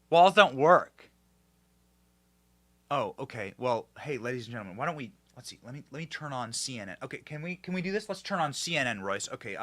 Walls don't work. Oh, okay. Well, hey, ladies and gentlemen, why don't we, let's see, let me turn on CNN. Okay, can we do this? Let's turn on CNN, Royce. Okay,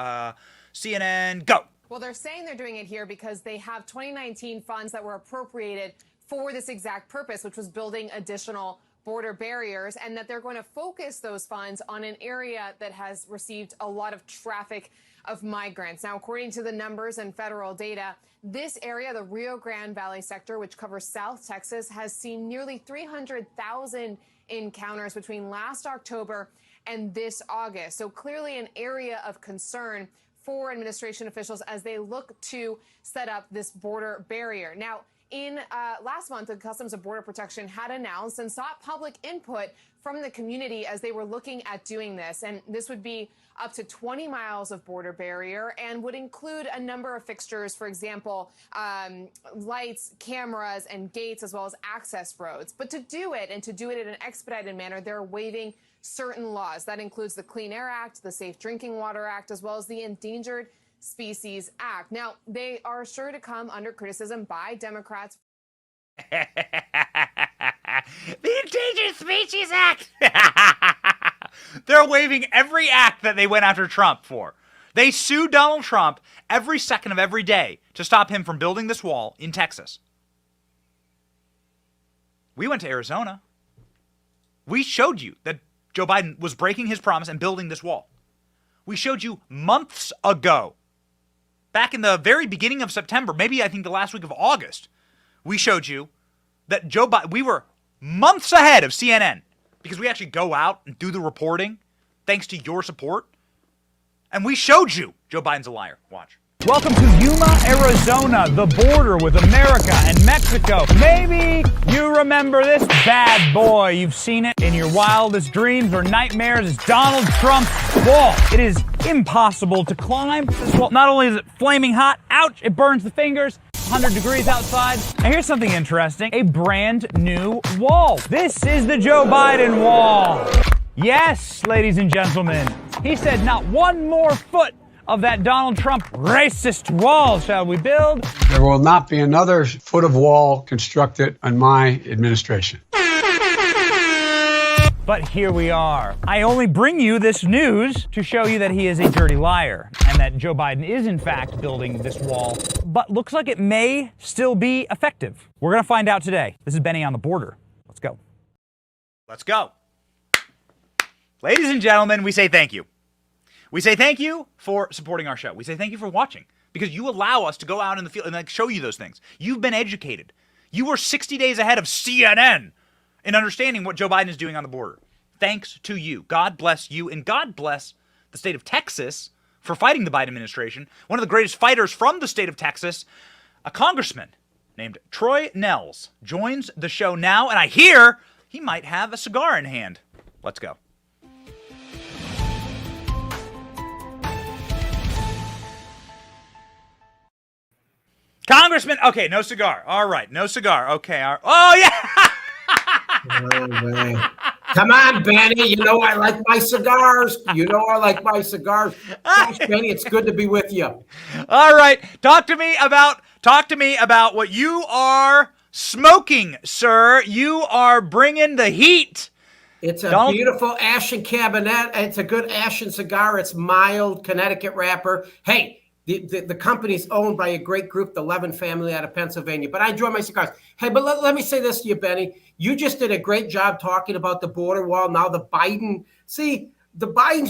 CNN, go. Well, they're saying they're doing it here because they have 2019 funds that were appropriated for this exact purpose, which was building additional border barriers, and that they're going to focus those funds on an area that has received a lot of traffic of migrants. Now, according to the numbers and federal data, this area, the Rio Grande Valley sector, which covers South Texas, has seen nearly 300,000 encounters between last October and this August. So clearly an area of concern for administration officials as they look to set up this border barrier. Now, in last month, the Customs and Border Protection had announced and sought public input from the community as they were looking at doing this. And this would be up to 20 miles of border barrier and would include a number of fixtures, for example, lights, cameras, and gates, as well as access roads. But to do it, and to do it in an expedited manner, they're waiving certain laws. That includes the Clean Air Act, the Safe Drinking Water Act, as well as the Endangered Species Act. Now, they are sure to come under criticism by Democrats. The Endangered Species Act! They're waiving every act that they went after Trump for. They sued Donald Trump every second of every day to stop him from building this wall in Texas. We went to Arizona. We showed you that Joe Biden was breaking his promise and building this wall. We showed you months ago, back in the very beginning of September, maybe I think the last week of August, we showed you that Joe Biden, we were months ahead of CNN because we actually go out and do the reporting thanks to your support. And we showed you Joe Biden's a liar. Watch. Welcome to Yuma, Arizona, the border with America and Mexico. Maybe you remember this bad boy. You've seen it in your wildest dreams or nightmares. It's Donald Trump's wall. It is impossible to climb this wall. Not only is it flaming hot, ouch, it burns the fingers. 100 degrees outside. Now here's something interesting. A brand new wall. This is the Joe Biden wall. Yes, ladies and gentlemen. He said not one more foot of that Donald Trump racist wall shall we build. There will not be another foot of wall constructed on my administration. But here we are. I only bring you this news to show you that he is a dirty liar and that Joe Biden is in fact building this wall, but looks like it may still be effective. We're going to find out today. This is Benny on the Border. Let's go. Let's go. Ladies and gentlemen, we say thank you. We say thank you for supporting our show. We say thank you for watching because you allow us to go out in the field and show you those things. You've been educated. You were 60 days ahead of CNN in understanding what Joe Biden is doing on the border. Thanks to you. God bless you, and God bless the state of Texas for fighting the Biden administration. One of the greatest fighters from the state of Texas, a congressman named Troy Nehls, joins the show now, and I hear he might have a cigar in hand. Let's go. Congressman, okay, no cigar. All right, no cigar. Okay. Oh, yeah. Oh, man. Come on, Benny. You know I like my cigars. Gosh, Benny, it's good to be with you. All right. Talk to me about what you are smoking, sir. You are bringing the heat. It's a beautiful Ashen Cabinet. It's a good Ashen cigar. It's mild, Connecticut wrapper. Hey, the company's owned by a great group, the Levin family out of Pennsylvania. But I enjoy my cigars. Hey, but let me say this to you, Benny. You just did a great job talking about the border wall. Now the Bidens,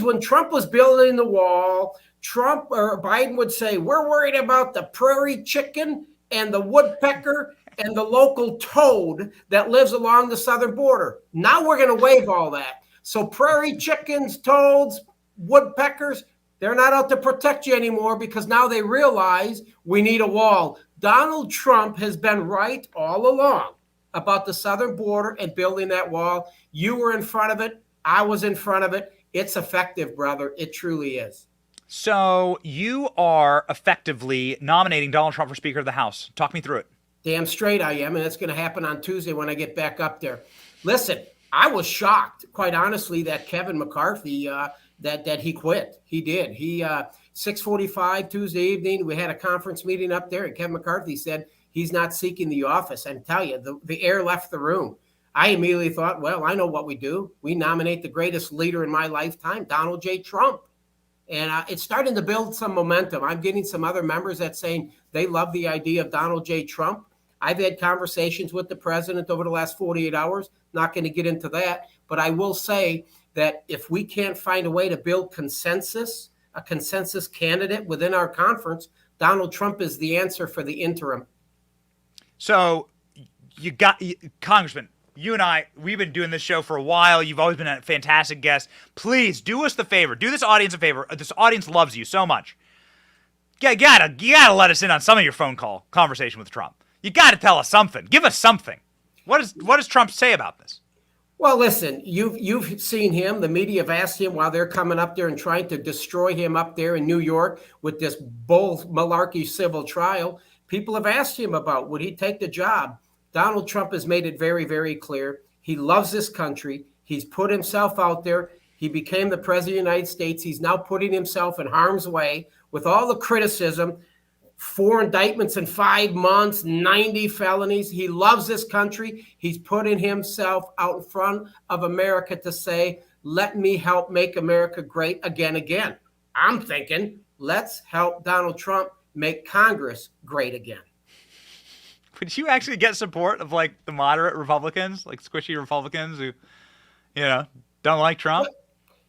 when Trump was building the wall, Biden would say, we're worried about the prairie chicken and the woodpecker and the local toad that lives along the southern border. Now we're going to waive all that. So prairie chickens, toads, woodpeckers, they're not out to protect you anymore because now they realize we need a wall. Donald Trump has been right all along about the southern border and building that wall. You were in front of it. I was in front of it. It's effective, brother. It truly is. So you are effectively nominating Donald Trump for Speaker of the House. Talk me through it. Damn straight I am, and it's going to happen on Tuesday when I get back up there. Listen, I was shocked, quite honestly, that Kevin McCarthy that he quit. He did. 6:45 Tuesday evening, we had a conference meeting up there, and Kevin McCarthy said he's not seeking the office. And tell you, the air left the room. I immediately thought, well, I know what we do. We nominate the greatest leader in my lifetime, Donald J. Trump. And it's starting to build some momentum. I'm getting some other members that saying they love the idea of Donald J. Trump. I've had conversations with the president over the last 48 hours. Not going to get into that. But I will say that if we can't find a way to build a consensus candidate within our conference, Donald Trump is the answer for the interim. So Congressman, you and I, we've been doing this show for a while. You've always been a fantastic guest. Please do us the favor. Do this audience a favor. This audience loves you so much. You gotta let us in on some of your phone call conversation with Trump. You gotta tell us something. Give us something. What does Trump say about this? Well, listen, you've seen him. The media have asked him while they're coming up there and trying to destroy him up there in New York with this bull malarkey civil trial. People have asked him about, would he take the job? Donald Trump has made it very, very clear. He loves this country. He's put himself out there. He became the president of the United States. He's now putting himself in harm's way with all the criticism. 4 indictments in 5 months, 90 felonies. He loves this country. He's putting himself out in front of America to say, let me help make America great again. I'm thinking, let's help Donald Trump make Congress great again. Would you actually get support of like the moderate Republicans, like squishy Republicans who, don't like Trump?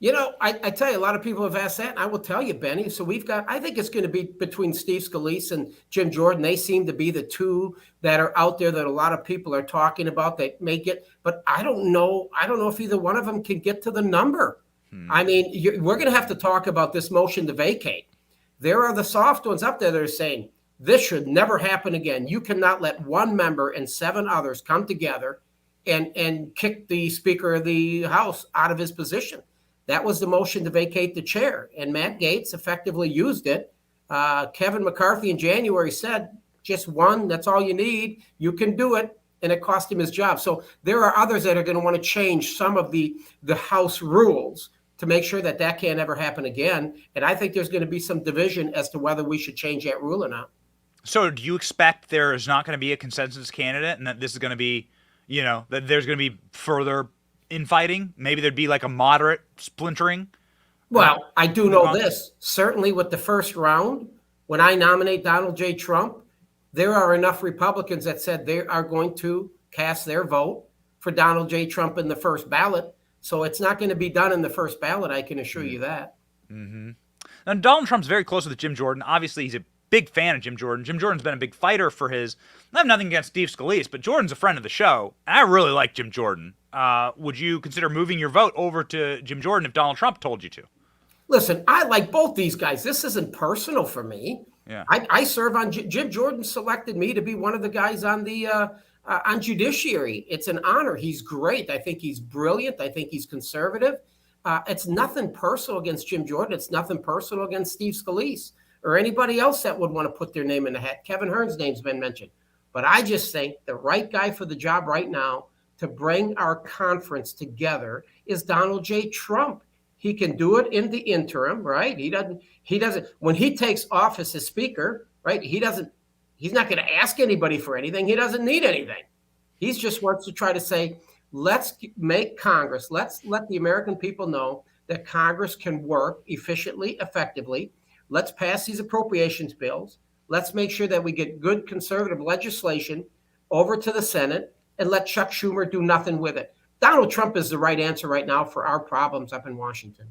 I tell you, a lot of people have asked that, and I will tell you, Benny. So I think it's going to be between Steve Scalise and Jim Jordan. They seem to be the two that are out there that a lot of people are talking about that may get, but I don't know if either one of them can get to the number. I mean, we're going to have to talk about this motion to vacate. There are the soft ones up there that are saying, this should never happen again. You cannot let one member and 7 others come together and kick the Speaker of the House out of his position. That was the motion to vacate the chair, and Matt Gaetz effectively used it. Kevin McCarthy in January said, just one, that's all you need. You can do it, and it cost him his job. So there are others that are going to want to change some of the House rules to make sure that can't ever happen again. And I think there's going to be some division as to whether we should change that rule or not. So do you expect there is not going to be a consensus candidate and that this is going to be, that there's going to be further infighting? Maybe there'd be like a moderate splintering? Well, I do know this. Certainly with the first round, when I nominate Donald J. Trump, there are enough Republicans that said they are going to cast their vote for Donald J. Trump in the first ballot. So it's not going to be done in the first ballot, I can assure you that. Mm-hmm. Now, Donald Trump's very close with Jim Jordan. Obviously, he's a big fan of Jim Jordan. Jim Jordan's been a big fighter for his. I have nothing against Steve Scalise, but Jordan's a friend of the show. And I really like Jim Jordan. Would you consider moving your vote over to Jim Jordan if Donald Trump told you to? Listen, I like both these guys. This isn't personal for me. Yeah. I serve on Jim Jordan selected me to be one of the guys on the on judiciary. It's an honor. He's great. I think he's brilliant. I think he's conservative. It's nothing personal against Jim Jordan. It's nothing personal against Steve Scalise or anybody else that would want to put their name in the hat. Kevin Hearn's name's been mentioned. But I just think the right guy for the job right now to bring our conference together is Donald J. Trump. He can do it in the interim, right? He doesn't, when he takes office as speaker, right? He's not going to ask anybody for anything. He doesn't need anything. He just wants to try to say, let's make Congress, let's let the American people know that Congress can work efficiently, effectively. Let's pass these appropriations bills. Let's make sure that we get good conservative legislation over to the Senate and let Chuck Schumer do nothing with it. Donald Trump is the right answer right now for our problems up in Washington.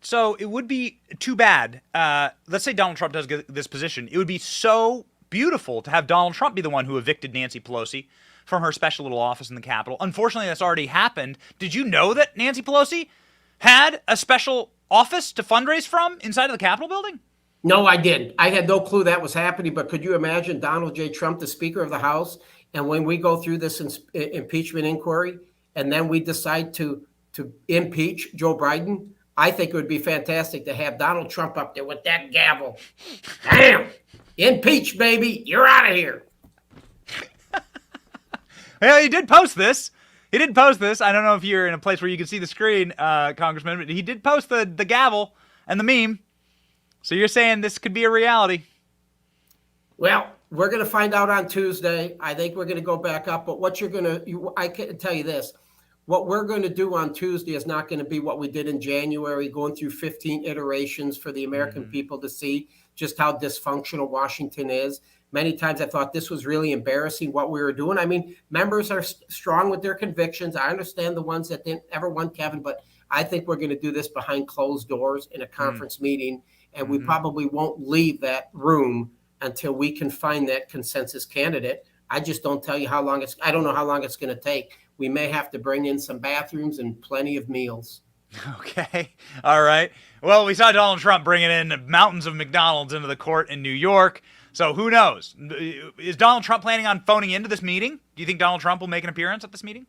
So it would be too bad. Let's say Donald Trump does get this position. It would be so beautiful to have Donald Trump be the one who evicted Nancy Pelosi from her special little office in the Capitol. Unfortunately, that's already happened. Did you know that Nancy Pelosi had a special office to fundraise from inside of the Capitol building? No, I didn't. I had no clue that was happening. But could you imagine Donald J. Trump, the Speaker of the House, and when we go through this impeachment inquiry, and then we decide to impeach Joe Biden, I think it would be fantastic to have Donald Trump up there with that gavel. Damn! Impeach, baby! You're out of here. Well, he did post this. I don't know if you're in a place where you can see the screen, Congressman, but he did post the gavel and the meme. So you're saying this could be a reality? Well, we're going to find out on Tuesday. I think we're going to go back up. But what I can tell you this. What we're going to do on Tuesday is not going to be what we did in January, going through 15 iterations for the American people to see just how dysfunctional Washington is. Many times I thought this was really embarrassing what we were doing. I mean, members are strong with their convictions. I understand the ones that didn't ever want Kevin, but I think we're going to do this behind closed doors in a conference meeting, and we probably won't leave that room until we can find that consensus candidate. I just don't tell you how long I don't know how long it's going to take. We may have to bring in some bathrooms and plenty of meals. Okay. All right. Well, we saw Donald Trump bringing in mountains of McDonald's into the court in New York. So who knows? Is Donald Trump planning on phoning into this meeting? Do you think Donald Trump will make an appearance at this meeting?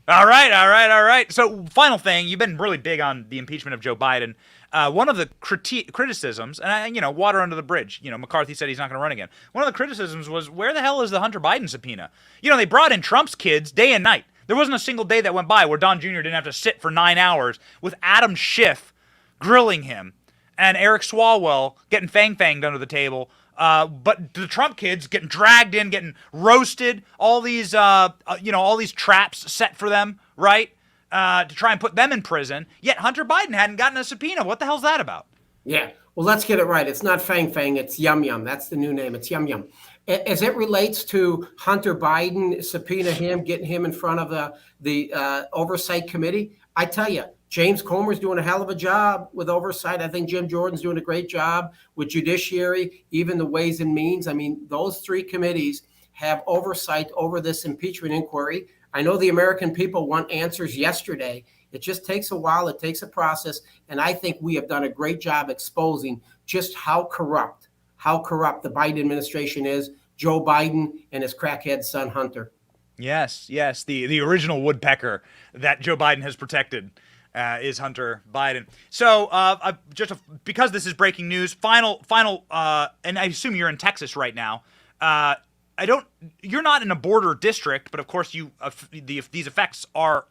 All right. So final thing, you've been really big on the impeachment of Joe Biden. One of the criticisms, and water under the bridge, McCarthy said he's not going to run again. One of the criticisms was, where the hell is the Hunter Biden subpoena? They brought in Trump's kids day and night. There wasn't a single day that went by where Don Jr. didn't have to sit for 9 hours with Adam Schiff grilling him and Eric Swalwell getting fanged under the table. But the Trump kids getting dragged in, getting roasted, all these traps set for them, right? To try and put them in prison. Yet Hunter Biden hadn't gotten a subpoena. What the hell's that about? Yeah. Well, let's get it right. It's not Fang Fang. It's Yum Yum. That's the new name. It's Yum Yum. As it relates to Hunter Biden, subpoena him, getting him in front of the oversight committee, I tell you, James Comer's doing a hell of a job with oversight. I think Jim Jordan's doing a great job with judiciary, even the Ways and Means. I mean, those three committees have oversight over this impeachment inquiry. I know the American people want answers yesterday. It just takes a while. It takes a process. And I think we have done a great job exposing just how corrupt the Biden administration is, Joe Biden and his crackhead son, Hunter. Yes. The original woodpecker that Joe Biden has protected is Hunter Biden. So because this is breaking news, final, and I assume you're in Texas right now. You're not in a border district, but of course these effects are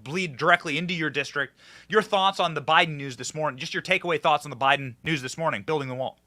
bleed directly into your district. Your thoughts on the Biden news this morning, just your takeaway thoughts on the Biden news this morning, building the wall.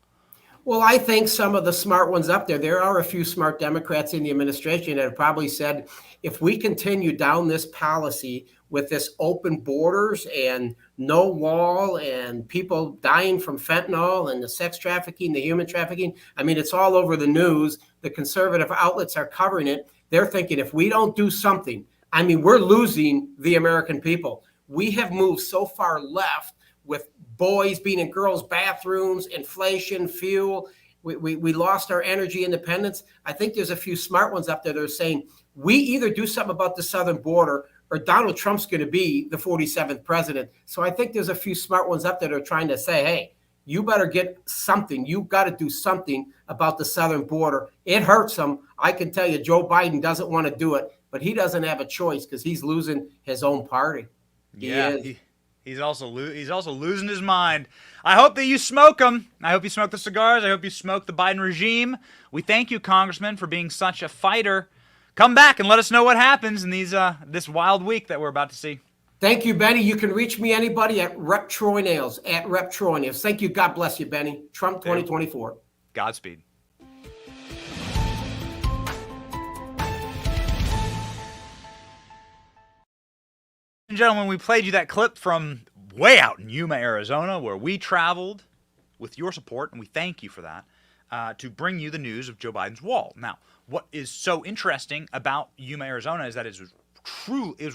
Well, I think some of the smart ones up there are a few smart Democrats in the administration that have probably said, if we continue down this policy with this open borders and no wall and people dying from fentanyl and the sex trafficking, the human trafficking, I mean, it's all over the news. The conservative outlets are covering it. They're thinking if we don't do something, we're losing the American people. We have moved so far left with boys being in girls' bathrooms, inflation, fuel. We lost our energy independence. I think there's a few smart ones up there that are saying we either do something about the southern border or Donald Trump's going to be the 47th president. So I think there's a few smart ones up there that are trying to say, hey, you better get something. You got to do something about the southern border. It hurts him. I can tell you Joe Biden doesn't want to do it, but he doesn't have a choice because he's losing his own party. He's also losing his mind. I hope that you smoke them. I hope you smoke the cigars. I hope you smoke the Biden regime. We thank you, Congressman, for being such a fighter. Come back and let us know what happens in this wild week that we're about to see. Thank you, Benny. You can reach me, anybody, at Rep Troy Nehls, at Rep Troy Nehls. Thank you. God bless you, Benny. Trump 2024. Godspeed. And gentlemen, we played you that clip from way out in Yuma, Arizona, where we traveled with your support, and we thank you for that, to bring you the news of Joe Biden's wall. Now, what is so interesting about Yuma, Arizona is that it was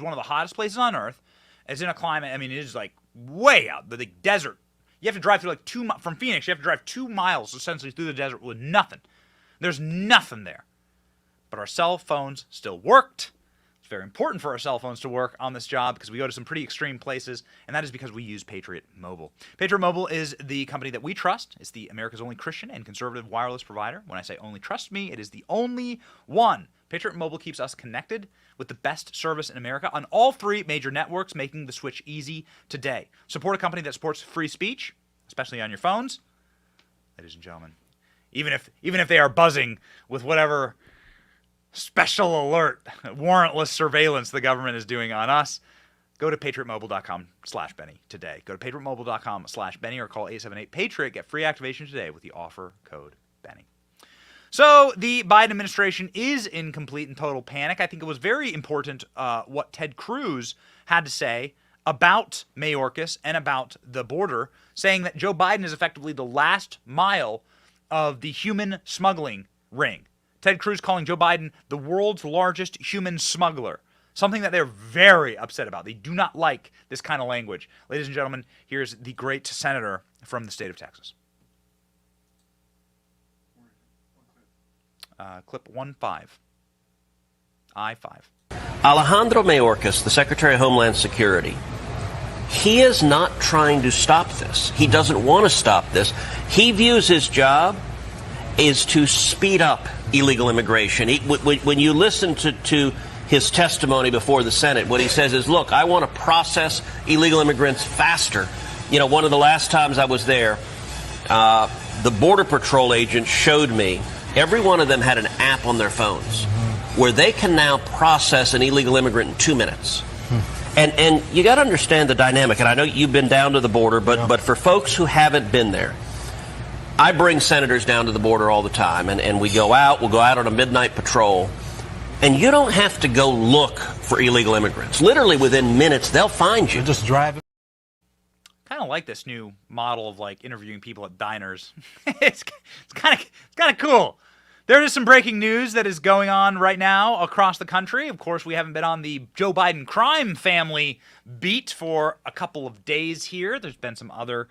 one of the hottest places on earth. It's in a climate, I mean, it is like way out, the desert. You have to drive through from Phoenix, you have to drive 2 miles essentially through the desert with nothing. There's nothing there. But our cell phones still worked. It's very important for our cell phones to work on this job because we go to some pretty extreme places, and that is because we use Patriot Mobile. Patriot Mobile is the company that we trust. It's the America's only Christian and conservative wireless provider. When I say only trust me, it is the only one. Patriot Mobile keeps us connected with the best service in America on all 3 major networks, making the switch easy today. Support a company that supports free speech, especially on your phones. Ladies and gentlemen, even if they are buzzing with whatever special alert, warrantless surveillance the government is doing on us, go to patriotmobile.com/Benny today. Go to patriotmobile.com/Benny or call 878-PATRIOT. Get free activation today with the offer code Benny. So the Biden administration is in complete and total panic. I think it was very important what Ted Cruz had to say about Mayorkas and about the border, saying that Joe Biden is effectively the last mile of the human smuggling ring. Ted Cruz calling Joe Biden the world's largest human smuggler, something that they're very upset about. They do not like this kind of language. Ladies and gentlemen, here's the great senator from the state of Texas. Clip 1-5. I-5. Alejandro Mayorkas, the Secretary of Homeland Security, he is not trying to stop this. He doesn't want to stop this. He views his job is to speed up illegal immigration. When you listen to his testimony before the Senate, what he says is, look, I want to process illegal immigrants faster. You know, one of the last times I was there, the Border Patrol agent showed me every one of them had an app on their phones where they can now process an illegal immigrant in 2 minutes. And you got to understand the dynamic. And I know you've been down to the border, but for folks who haven't been there, I bring senators down to the border all the time, and we'll go out on a midnight patrol, and you don't have to go look for illegal immigrants. Literally within minutes, they'll find you. Just drive. Kind of like this new model of like interviewing people at diners. it's kind of cool. There is some breaking news that is going on right now across the country. Of course, we haven't been on the Joe Biden crime family beat for a couple of days here. There's been some other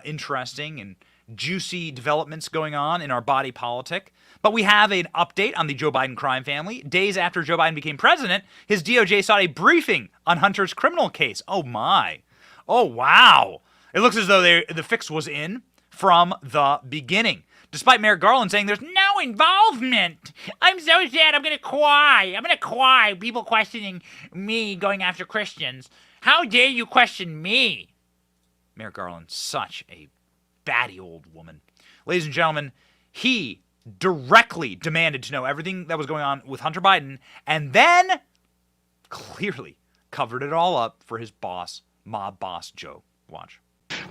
interesting and juicy developments going on in our body politic. But we have an update on the Joe Biden crime family. Days after Joe Biden became president, his DOJ sought a briefing on Hunter's criminal case. Oh my. Oh wow. It looks as though the fix was in from the beginning. Despite Merrick Garland saying there's no involvement. I'm so sad. I'm going to cry. People questioning me going after Christians. How dare you question me? Merrick Garland, such a batty old woman. Ladies and gentlemen, he directly demanded to know everything that was going on with Hunter Biden and then clearly covered it all up for his boss, mob boss Joe. Watch.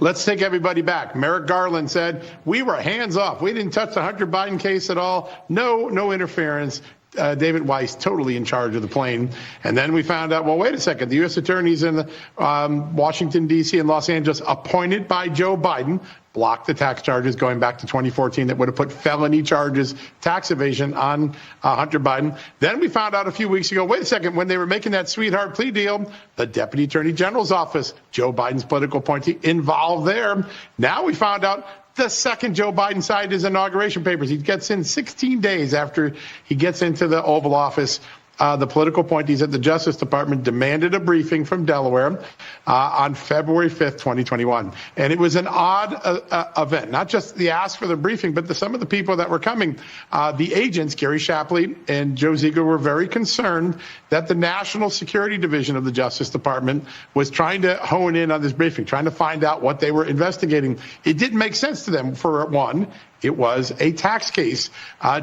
Let's take everybody back. Merrick Garland said, we were hands off. We didn't touch the Hunter Biden case at all. No interference. David Weiss totally in charge of the plane. And then we found out, well, wait a second, the U.S. attorneys in Washington, D.C. and Los Angeles, appointed by Joe Biden, blocked the tax charges going back to 2014 that would have put felony charges, tax evasion on Hunter Biden. Then we found out a few weeks ago, wait a second, when they were making that sweetheart plea deal, the Deputy Attorney General's office, Joe Biden's political appointee, involved there. Now we found out the second Joe Biden signed his inauguration papers. He gets in 16 days after he gets into the Oval Office. The political appointees at the Justice Department demanded a briefing from Delaware on February 5th, 2021. And it was an odd event, not just the ask for the briefing, but some of the people that were coming. The agents, Gary Shapley and Joe Ziegler, were very concerned that the National Security Division of the Justice Department was trying to hone in on this briefing, trying to find out what they were investigating. It didn't make sense to them. For one, it was a tax case.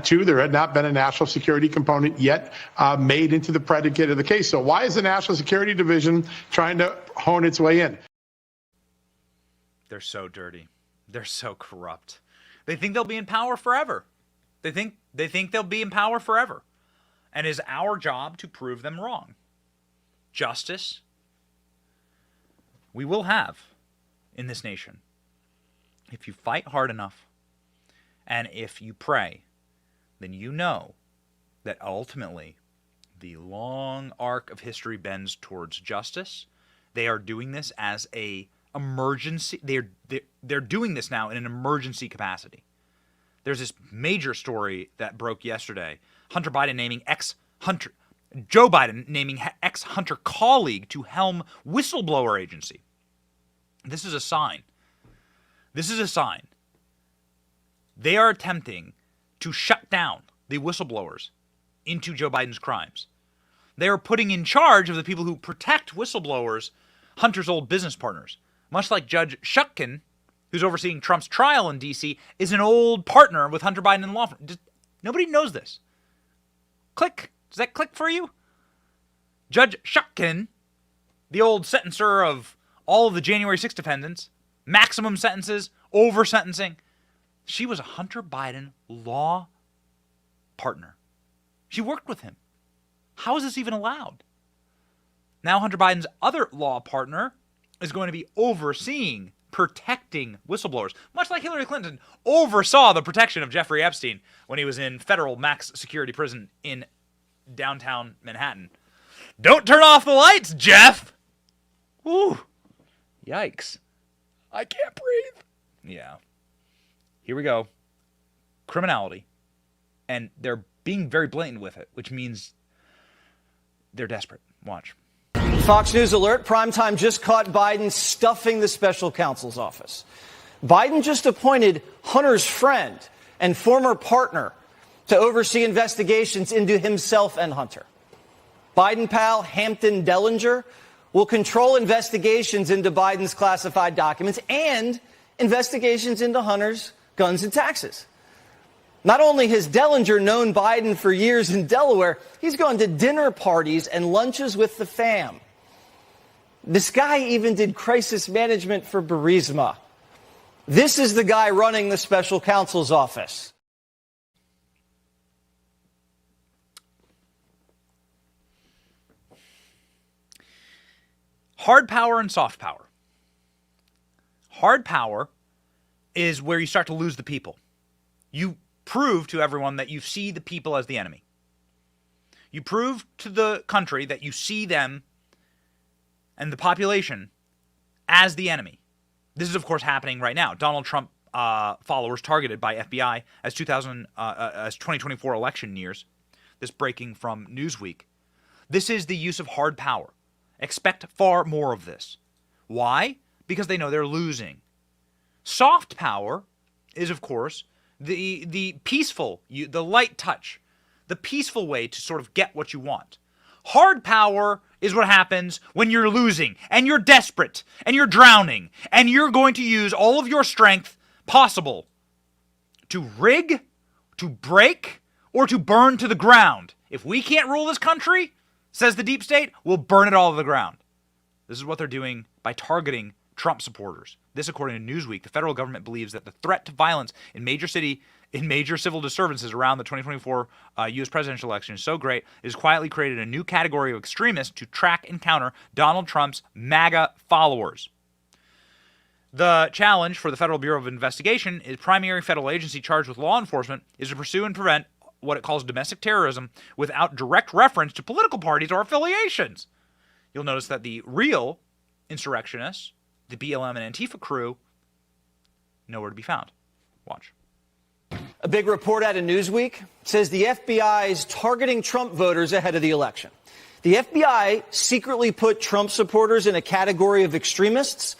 Two, there had not been a national security component yet made into the predicate of the case. So why is the National Security Division trying to hone its way in? They're so dirty. They're so corrupt. They think they'll be in power forever. They think they'll be in power forever. And it is our job to prove them wrong. Justice we will have in this nation if you fight hard enough. And if you pray, then you know that ultimately the long arc of history bends towards justice. They are doing this as a emergency. They're doing this now in an emergency capacity. There's this major story that broke yesterday. Joe Biden naming ex-Hunter colleague to helm whistleblower agency. This is a sign. This is a sign. They are attempting to shut down the whistleblowers into Joe Biden's crimes. They are putting in charge of the people who protect whistleblowers, Hunter's old business partners. Much like Judge Shutkin, who's overseeing Trump's trial in D.C., is an old partner with Hunter Biden and law firm. Nobody knows this. Click. Does that click for you? Judge Shutkin, the old sentencer of all of the January 6th defendants, maximum sentences, over sentencing. She was a Hunter Biden law partner. She worked with him. How is this even allowed? Now Hunter Biden's other law partner is going to be overseeing, protecting whistleblowers, much like Hillary Clinton oversaw the protection of Jeffrey Epstein when he was in federal max security prison in downtown Manhattan. Don't turn off the lights, Jeff! Woo! Yikes. I can't breathe. Yeah. Here we go. Criminality. And they're being very blatant with it, which means they're desperate. Watch. Fox News alert, primetime just caught Biden stuffing the special counsel's office. Biden just appointed Hunter's friend and former partner to oversee investigations into himself and Hunter. Biden pal Hampton Dellinger will control investigations into Biden's classified documents and investigations into Hunter's guns and taxes. Not only has Dellinger known Biden for years in Delaware, he's gone to dinner parties and lunches with the fam. This guy even did crisis management for Burisma. This is the guy running the special counsel's office. Hard power and soft power. Hard power is where you start to lose the people. You prove to everyone that you see the people as the enemy. You prove to the country that you see them and the population as the enemy. This is, of course, happening right now. Donald Trump followers targeted by FBI as 2024 election nears. This breaking from Newsweek. This is the use of hard power. Expect far more of this. Why? Because they know they're losing. Soft power is, of course, the peaceful, the light touch, the peaceful way to sort of get what you want. Hard power is what happens when you're losing and you're desperate and you're drowning and you're going to use all of your strength possible to rig, to break, or to burn to the ground. If we can't rule this country, says the deep state, we'll burn it all to the ground. This is what they're doing by targeting Trump supporters, This, according to Newsweek, the federal government believes that the threat to violence in major civil disturbances around the 2024 U.S. presidential election is so great, it has quietly created a new category of extremists to track and counter Donald Trump's MAGA followers. The challenge for the Federal Bureau of Investigation, its primary federal agency charged with law enforcement, is to pursue and prevent what it calls domestic terrorism without direct reference to political parties or affiliations. You'll notice that the real insurrectionists, the BLM and Antifa crew, nowhere to be found. Watch. A big report out of Newsweek says the FBI is targeting Trump voters ahead of the election. The FBI secretly put Trump supporters in a category of extremists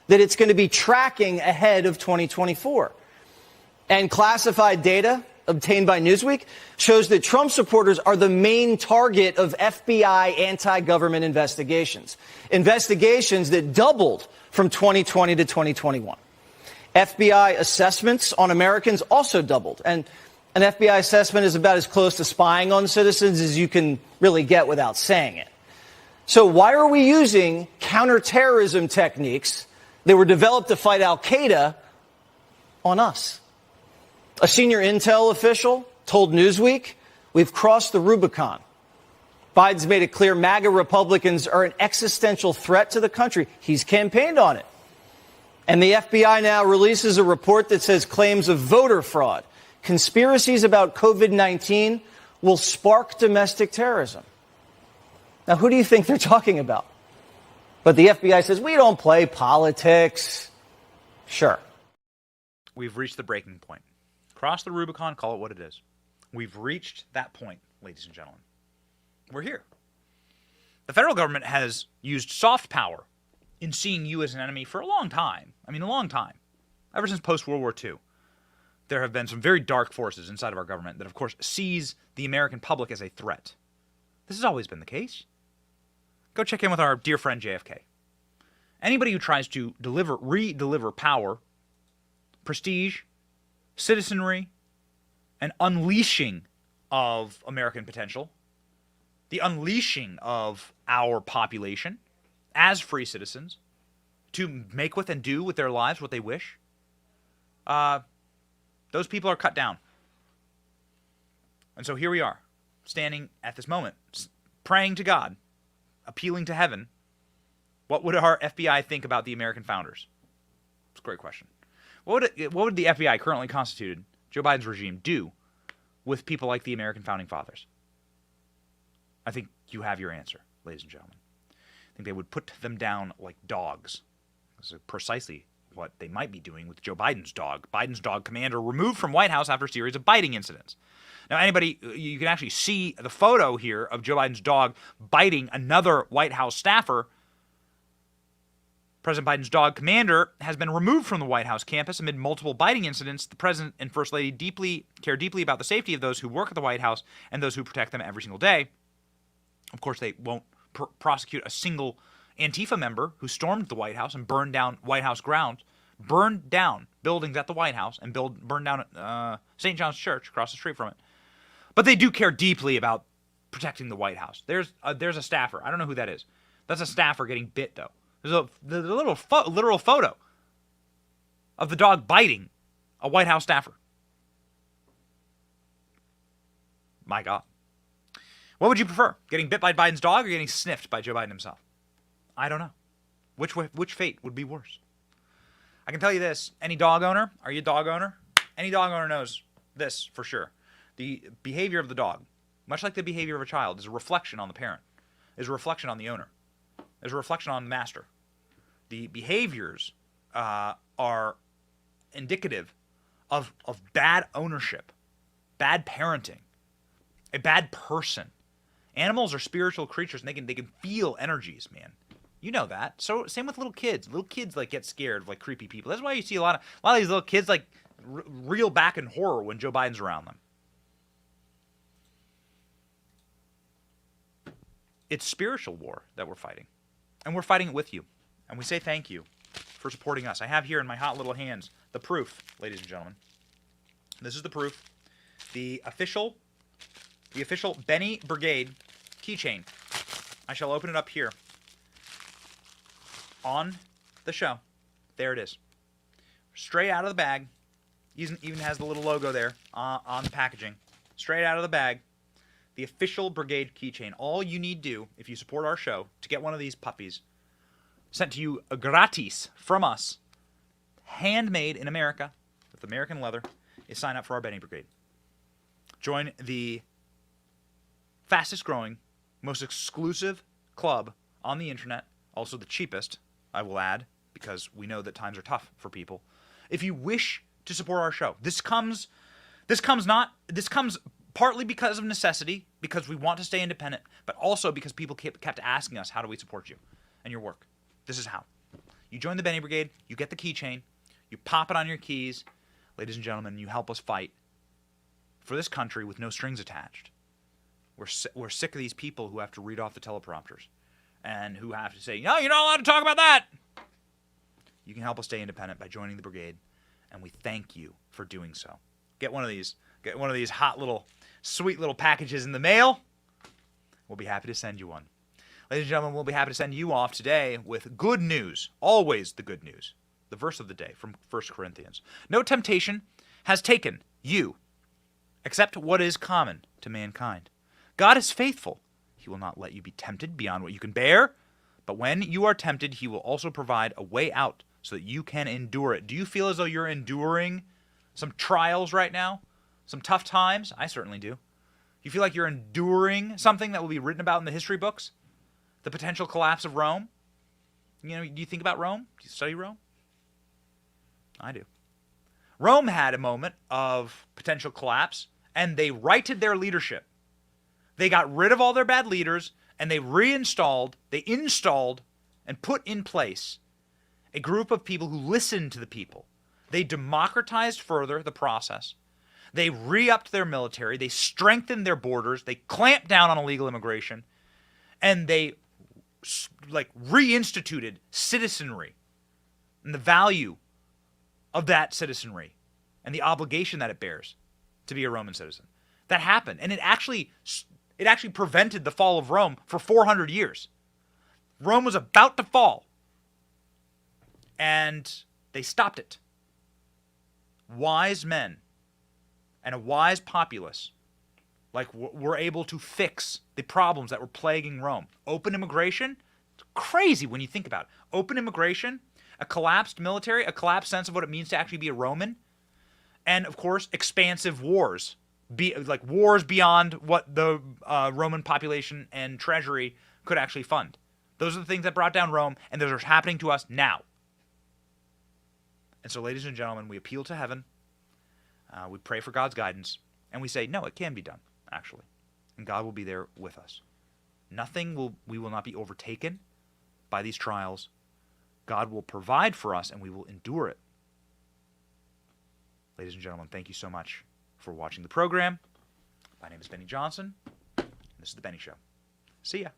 that it's going to be tracking ahead of 2024. And classified data obtained by Newsweek shows that Trump supporters are the main target of FBI anti-government investigations. Investigations that doubled from 2020 to 2021. FBI assessments on Americans also doubled. And an FBI assessment is about as close to spying on citizens as you can really get without saying it. So why are we using counterterrorism techniques that were developed to fight al-Qaeda on us? A senior intel official told Newsweek, we've crossed the Rubicon. Biden's made it clear MAGA Republicans are an existential threat to the country. He's campaigned on it. And the FBI now releases a report that says claims of voter fraud, conspiracies about COVID-19 will spark domestic terrorism. Now, who do you think they're talking about? But the FBI says, we don't play politics. Sure. We've reached the breaking point. Cross the Rubicon, call it what it is. We've reached that point, ladies and gentlemen. We're here. The federal government has used soft power in seeing you as an enemy for a long time. I mean, a long time. Ever since post-World War II. There have been some very dark forces inside of our government that, of course, sees the American public as a threat. This has always been the case. Go check in with our dear friend JFK. Anybody who tries to re-deliver power, prestige, citizenry, and unleashing of American potential, the unleashing of our population as free citizens to make with and do with their lives what they wish, those people are cut down. And so here we are, standing at this moment, praying to God, appealing to heaven. What would our FBI think about the American founders? It's a great question. What would the FBI currently constituted, Joe Biden's regime, do with people like the American founding fathers? I think you have your answer, ladies and gentlemen. I think they would put them down like dogs. This is precisely what they might be doing with Joe Biden's dog. Biden's dog commander removed from White House after a series of biting incidents. Now, you can actually see the photo here of Joe Biden's dog biting another White House staffer. President Biden's dog commander has been removed from the White House campus amid multiple biting incidents. The president and first lady care deeply about the safety of those who work at the White House and those who protect them every single day. Of course, they won't prosecute a single Antifa member who stormed the White House and burned down White House grounds, burned down buildings at the White House, and burned down St. John's Church across the street from it. But they do care deeply about protecting the White House. There's a staffer. I don't know who that is. That's a staffer getting bit, though. There's a literal photo of the dog biting a White House staffer. My God. What would you prefer? Getting bit by Biden's dog or getting sniffed by Joe Biden himself? I don't know. Which fate would be worse? I can tell you this. Any dog owner, are you a dog owner? Any dog owner knows this for sure. The behavior of the dog, much like the behavior of a child, is a reflection on the parent, is a reflection on the owner, is a reflection on the master. The behaviors are indicative of bad ownership, bad parenting, a bad person. Animals are spiritual creatures, and they can feel energies, man. You know that. So same with little kids. Little kids like get scared of like creepy people. That's why you see a lot of these little kids like reel back in horror when Joe Biden's around them. It's spiritual war that we're fighting, and we're fighting it with you. And we say thank you for supporting us. I have here in my hot little hands the proof, ladies and gentlemen. This is the proof. The official Benny Brigade keychain. I shall open it up here on the show. There it is. straight out of the bag. Even has the little logo there on the packaging. Straight out of the bag. The official brigade keychain. All you need to do, if you support our show, to get one of these puppies sent to you gratis from us, handmade in America, with American leather, is sign up for our Benny Brigade. Join the fastest growing, most exclusive club on the internet, also the cheapest, I will add, because we know that times are tough for people. If you wish to support our show, this comes partly because of necessity, because we want to stay independent, but also because people kept asking us, how do we support you and your work? This is how. You join the Benny Brigade, you get the keychain, you pop it on your keys, ladies and gentlemen, you help us fight for this country with no strings attached. We're sick of these people who have to read off the teleprompters and who have to say, no, you're not allowed to talk about that. You can help us stay independent by joining the brigade, and we thank you for doing so. Get one of these hot little, sweet little packages in the mail. We'll be happy to send you one. Ladies and gentlemen, we'll be happy to send you off today with good news, always the good news. The verse of the day from 1 Corinthians. No temptation has taken you, except what is common to mankind. God is faithful. He will not let you be tempted beyond what you can bear. But when you are tempted, he will also provide a way out so that you can endure it. Do you feel as though you're enduring some trials right now? Some tough times? I certainly do. You feel like you're enduring something that will be written about in the history books? The potential collapse of Rome? You know, do you think about Rome? Do you study Rome? I do. Rome had a moment of potential collapse, and they righted their leadership. They got rid of all their bad leaders, and they installed, and put in place a group of people who listened to the people. They democratized further the process. They re-upped their military. They strengthened their borders. They clamped down on illegal immigration. And they reinstituted citizenry and the value of that citizenry and the obligation that it bears to be a Roman citizen. That happened. And it actually prevented the fall of Rome for 400 years. Rome was about to fall. And they stopped it. Wise men and a wise populace were able to fix the problems that were plaguing Rome. Open immigration, it's crazy when you think about it. Open immigration, a collapsed military, a collapsed sense of what it means to actually be a Roman, and of course, expansive wars. Wars beyond what the Roman population and treasury could actually fund. Those are the things that brought down Rome, and those are happening to us now. And so, ladies and gentlemen, we appeal to heaven. We pray for God's guidance, and we say, no, it can be done, actually. And God will be there with us. We will not be overtaken by these trials. God will provide for us, and we will endure it. Ladies and gentlemen, thank you so much for watching the program. My name is Benny Johnson, and this is The Benny Show. See ya.